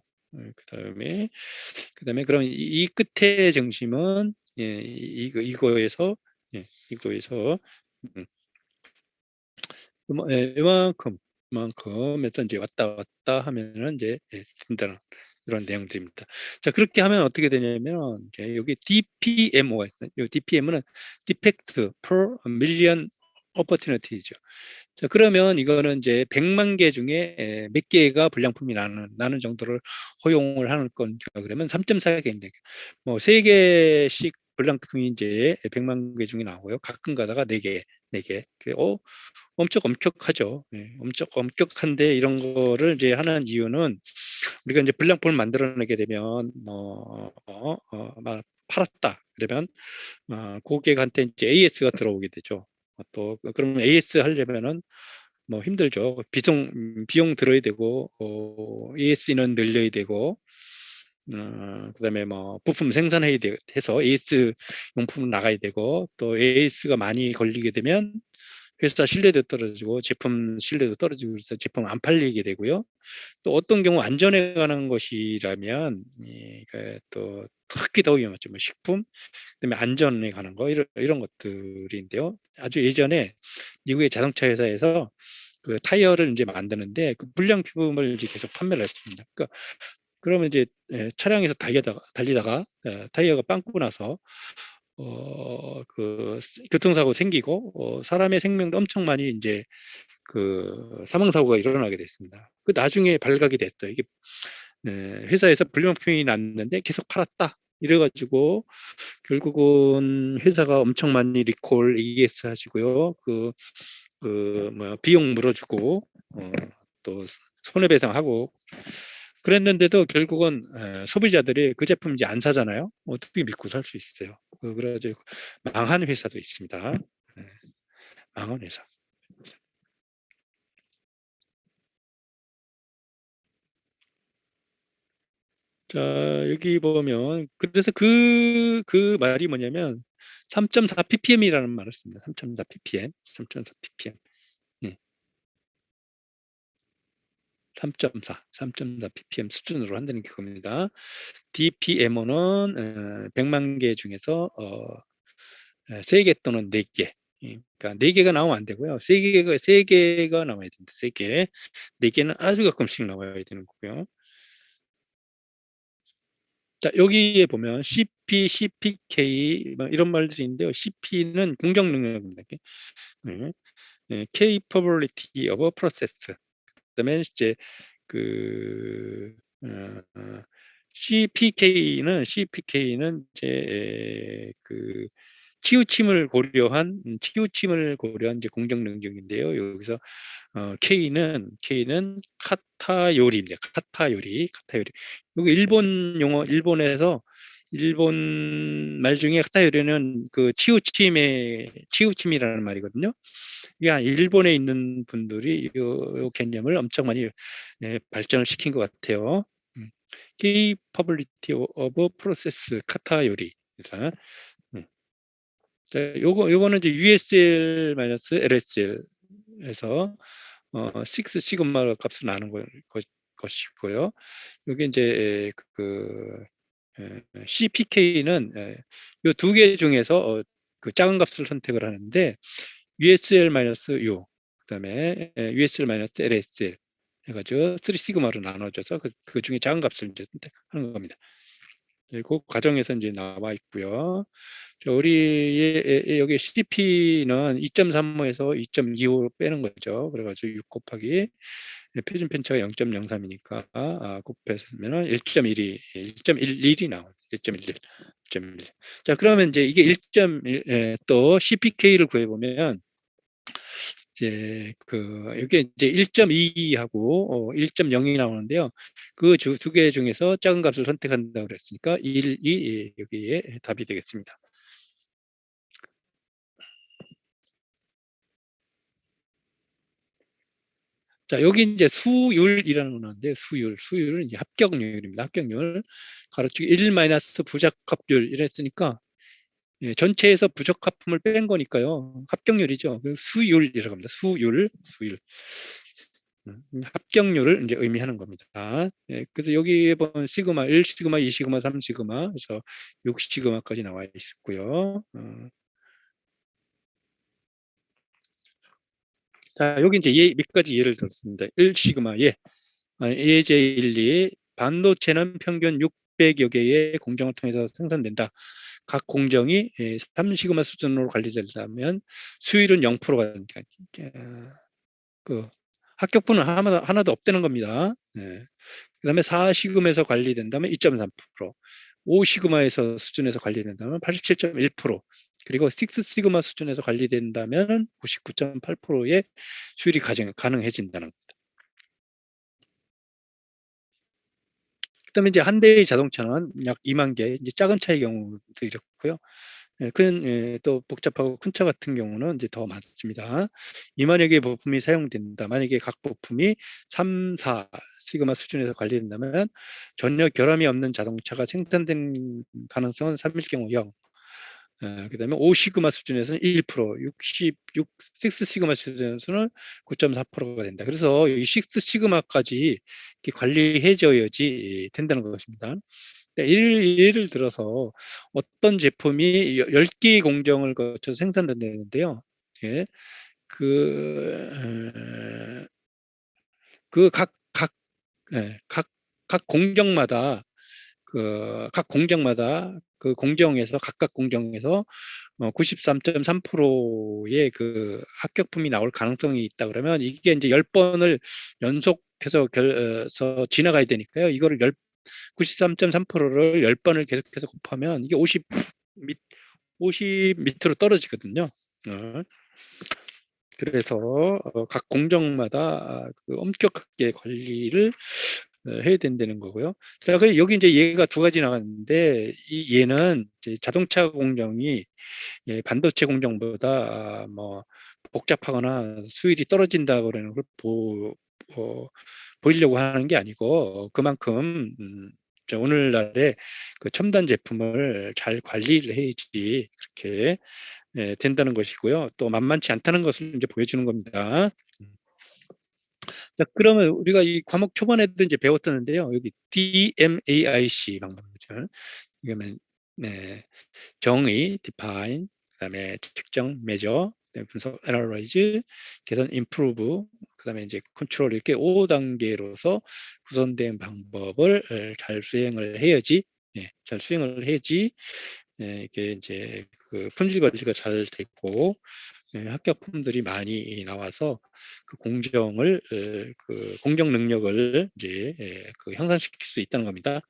그다음에 그럼 이 끝의 중심은 이거에서 이거에서 음, 이만큼 해서 이제 왔다 갔다 하면은 이제 된다는 이런 내용들입니다. 자, 그렇게 하면 어떻게 되냐면 이제 여기 DPMO가 있어요. 이 DPM은 Defect per Million Opportunities죠. 자, 그러면 이거는 이제 100만 개 중에 몇 개가 불량품이 나는 정도를 허용을 하는 건가 그러면 3.4개인데 뭐 3개씩 불량품이 이제 100만 개 중에 나오고요. 가끔 가다가 4개, 4개. 엄청 엄격하죠. 엄청 엄격한데 이런 거를 이제 하는 이유는 우리가 이제 불량품을 만들어내게 되면 막 팔았다 그러면 고객한테 이제 AS가 들어오게 되죠. 또 그러면 AS 하려면은 뭐 힘들죠. 비용 들어야 되고, AS는 늘려야 되고, 그다음에 뭐 부품 생산해야 해서 AS 용품을 나가야 되고, 또 AS가 많이 걸리게 되면 회사 신뢰도 떨어지고 제품 신뢰도 떨어지고 그래서 제품 안 팔리게 되고요. 또 어떤 경우 안전에 관한 것이라면 또 특히 더 위험하죠. 뭐 식품, 그다음에 안전에 관한 거 이런 것들인데요. 아주 예전에 미국의 자동차 회사에서 그 타이어를 이제 만드는데 그 불량품을 이제 계속 판매를 했습니다. 그러면 이제 차량에서 달리다가 타이어가 빵꾸고 나서 그 교통사고 생기고 사람의 생명도 엄청 많이 이제 그 사망 사고가 일어나게 됐습니다. 그 나중에 발각이 됐어요. 이게 회사에서 불량품이 났는데 계속 팔았다. 이래가지고 결국은 회사가 엄청 많이 리콜 AS 하시고요. 비용 물어주고 또 손해배상하고 그랬는데도 결국은 소비자들이 그 제품 이제 안 사잖아요. 어떻게 믿고 살 수 있어요? 그래가지고 망한 회사도 있습니다. 망한 회사. 자, 여기 보면 그래서 그 말이 뭐냐면 3.4 ppm이라는 말을 씁니다. 3.4 ppm, 3.4 ppm. 예. 3.4 ppm 수준으로 한다는 그겁니다. DPMO는 100만 개 중에서 3개 또는 4개. 그러니까 4개가 나오면 안 되고요. 3개가 나와야 됩니다. 3개. 4개는 아주 가끔씩 나와야 되는 거고요. 자, 여기에 보면 CP, CPK 이런 말들이 있는데요. CP는 공정 능력입니다. Capability of Process. 그다음에 이제 그 CPK는 이제 그 치우침을 고려한 이제 공정 능력인데요. 여기서 K는 카타 요리입니다. 카타요리. 여기 일본 용어, 일본 말 중에 카타요리는 그 치우침이라는 말이거든요. 그러니까 일본에 있는 분들이 이 개념을 엄청 많이 발전을 시킨 것 같아요. Capability of Process 카타요리. 요거는 이제 USL-LSL에서 6 시그마 값을 나눈 것이고요. 여기 이제 CPK는 이 두 개 중에서 그 작은 값을 선택을 하는데 USL-U 그다음에 USL-LSL 해가지고 3 시그마로 나눠져서 그 중에 작은 값을 이제 선택하는 겁니다. 그리고 과정에서 이제 나와 있고요. 우리 여기 CDP는 2.35에서 2.25로 빼는 거죠. 그래가지고 6 곱하기 표준 편차가 0.03이니까 곱해서면은 1.11이 나와요. 1.11. 자, 그러면 이제 이게 1.1 또 CPK를 구해보면 이제 이게 이제 1.22하고 1.0이 나오는데요. 그 두 개 중에서 작은 값을 선택한다고 그랬으니까 1이 여기에 답이 되겠습니다. 자, 여기 이제 수율이라는 거 나오는데 수율은 이제 합격률입니다. 합격률. 가로치기 1 마이너스 부적합률 이랬으니까 전체에서 부적합품을 뺀 거니까요. 합격률이죠. 수율이라고 합니다. 수율. 합격률을 이제 의미하는 겁니다. 그래서 여기에 보면 시그마 1 시그마, 2 시그마, 3 시그마, 그래서 6 시그마까지 나와 있고요. 자, 여기 이제 몇 가지 예를 들었습니다. 1 시그마 예제1, 2 반도체는 평균 600여 개의 공정을 통해서 생산된다. 각 공정이 3 시그마 수준으로 관리된다면 수율은 0%가 되니까 그 합격분은 하나도 없다는 겁니다. 그다음에 4 시그마에서 관리된다면 2.3%, 5 시그마에서 수준에서 관리된다면 87.1%, 그리고 6 시그마 수준에서 관리된다면 59.8%의 수율이 가능해진다는 겁니다. 그다음에 이제 한 대의 자동차는 약 2만 개, 이제 작은 차의 경우도 이렇고요. 또 복잡하고 큰 차 같은 경우는 이제 더 많습니다. 2만여 개의 부품이 사용된다. 만약에 각 부품이 3, 4 시그마 수준에서 관리된다면 전혀 결함이 없는 자동차가 생산된 가능성은 3일 경우 0. 그다음에 5 시그마 수준에서는 1%, 6 시그마 수준에서는 9.4%가 된다. 그래서 이 6 시그마까지 관리해줘야지 된다는 것입니다. 예를 들어서 어떤 제품이 10개의 공정을 거쳐서 생산된다는데요. 예, 그, 그 예, 각 공정마다 각 공정마다 그 공정에서 각각 공정에서 93.3%의 그 합격품이 나올 가능성이 있다 그러면 이게 이제 10번을 연속해서 지나가야 되니까요. 이거를 93.3%를 10번을 계속해서 곱하면 이게 50 밑으로 떨어지거든요. 그래서 각 공정마다 그 엄격하게 관리를 해야 된다는 거고요. 자, 그 여기 이제 얘가 두 가지 나왔는데 얘는 이제 자동차 공정이 반도체 공정보다 뭐 복잡하거나 수율이 떨어진다 그러는 걸 보이려고 하는 게 아니고 그만큼 오늘날의 그 첨단 제품을 잘 관리를 해야지 그렇게 된다는 것이고요. 또 만만치 않다는 것을 이제 보여주는 겁니다. 자, 그러면 우리가 이 과목 초반에도 이제 배웠었는데요. 여기 DMAIC 방법이죠. 이거는 네, 정의, define, 그다음에 측정, measure, 그다음에 분석, analyze, 개선, improve, 그다음에 이제 control 이렇게 5단계로서 구성된 방법을 잘 수행을 해야지, 잘 수행을 해야지 이게 이제 그 품질 관리가 잘 되고 합격품들이 많이 나와서 그 공정을 그 공정 능력을 이제 그 향상시킬 수 있다는 겁니다.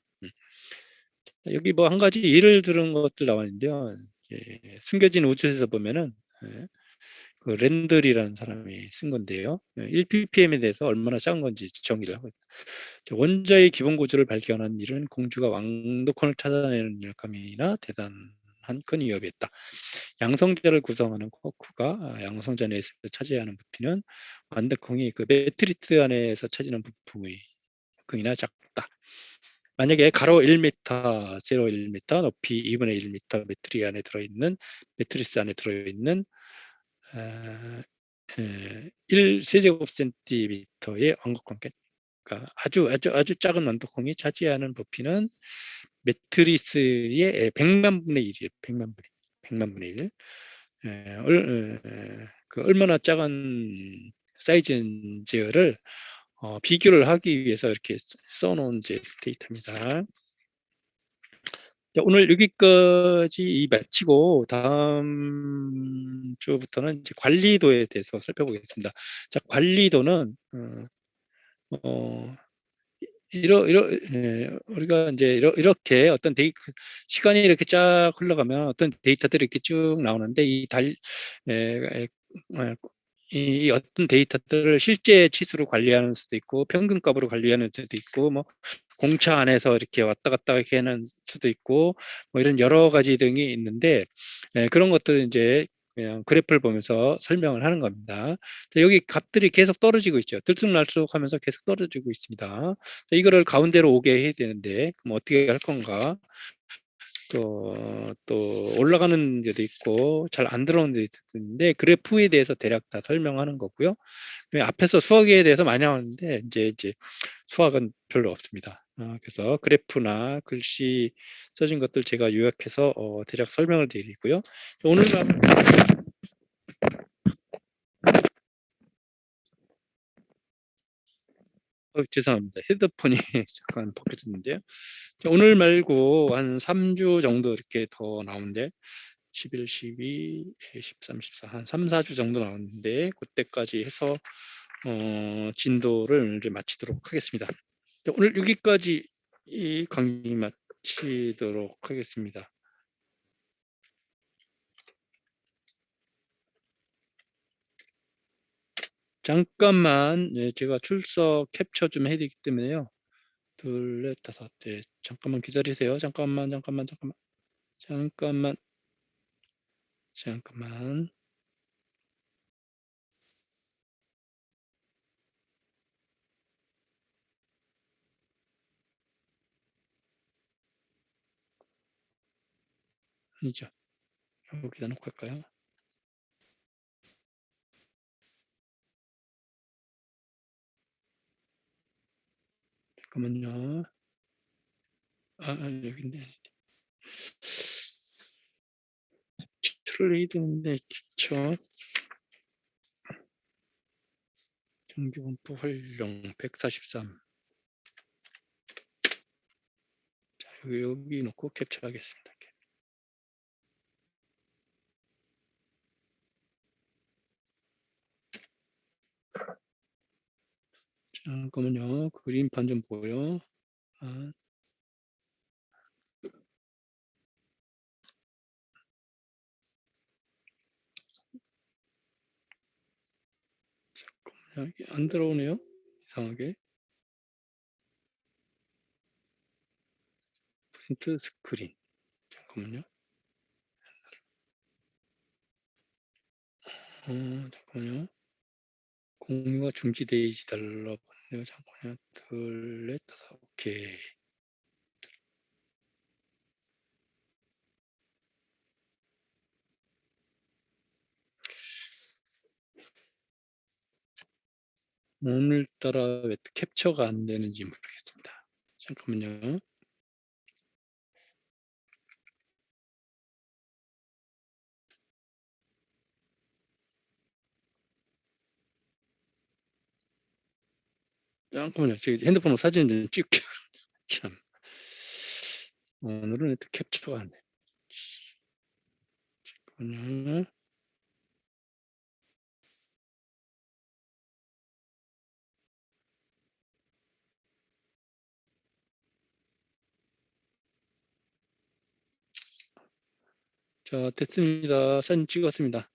여기 뭐 한 가지 예를 들은 것들 나왔는데요. 숨겨진 우주에서 보면은 그 랜들이라는 사람이 쓴 건데요. 1ppm에 대해서 얼마나 작은 건지 정의를 하고 있다. 원자의 기본 구조를 발견한 일은 공주가 왕도콘을 찾아내는 일감이나 대단한 큰 위협이었다. 양성자를 구성하는 쿼크가 양성자 내에서 차지하는 부피는 완두콩이 그 매트리스 안에서 차지하는 부품의 크기나 작다. 만약에 가로 1m, 세로 1m, 높이 2분의 1m 매트리스 안에 들어있는 1세제곱센티미터의 왕곡 그러니까 아주 작은 완두콩이 차지하는 부피는 매트리스의 100만 분의 1이에요. 100만 분의 1. 그 얼마나 작은 사이즈인지를 비교를 하기 위해서 이렇게 써놓은 데이터입니다. 오늘 여기까지 마치고 다음 주부터는 이제 관리도에 대해서 살펴보겠습니다. 자, 관리도는 우리가 이제 이렇게 어떤 시간이 이렇게 쫙 흘러가면 어떤 데이터들이 이렇게 쭉 나오는데 이 어떤 데이터들을 실제 치수로 관리하는 수도 있고 평균값으로 관리하는 수도 있고 뭐 공차 안에서 이렇게 왔다 갔다 이렇게 하는 수도 있고 뭐 이런 여러 가지 등이 있는데 그런 것들은 이제 그냥 그래프를 보면서 설명을 하는 겁니다. 여기 값들이 계속 떨어지고 있죠. 들쑥날쑥 하면서 계속 떨어지고 있습니다. 이거를 가운데로 오게 해야 되는데 그럼 어떻게 할 건가? 또 올라가는 데도 있고 잘 안 들어오는 데도 있는데 그래프에 대해서 대략 다 설명하는 거고요. 앞에서 수학에 대해서 많이 나오는데 이제 수학은 별로 없습니다. 그래서 그래프나 글씨 써진 것들 제가 요약해서 대략 설명을 드리고요. 오늘 죄송합니다. 헤드폰이 잠깐 벗겨졌는데요. 오늘 말고 한 3주 정도 이렇게 더 나오는데 11, 12, 13, 14, 한 3, 4주 정도 나오는데 그때까지 해서 진도를 이제 마치도록 하겠습니다. 오늘 여기까지 이 강의 마치도록 하겠습니다. 잠깐만 제가 출석 캡처 좀 해야 되기 때문에요. 둘, 넷, 다섯, 잠깐만 기다리세요. 잠깐만. 잠깐만. 아니죠. 여기다 놓고 할까요? 잠깐만요. 여기인데. 트레이드인데 기초 정규분포 활용 143. 자, 여기 놓고 캡처하겠습니다. 잠깐만요. 그림판 좀 보여. 잠깐만요. 이게 안 들어오네요. 이상하게. 프린트 스크린. 잠깐만요. 잠깐만요. 공유가 중지되어 있지 달라고 하네요. 잠깐만요. 둘, 넷, 다섯. 오케이. 오늘따라 왜 캡처가 안 되는지 모르겠습니다. 잠깐만요. 잠깐만요. 제 핸드폰으로 사진 좀 찍게요. 참. 오늘은 왜 캡처가 안 돼. 잠깐만요. 자, 됐습니다. 사진 찍었습니다.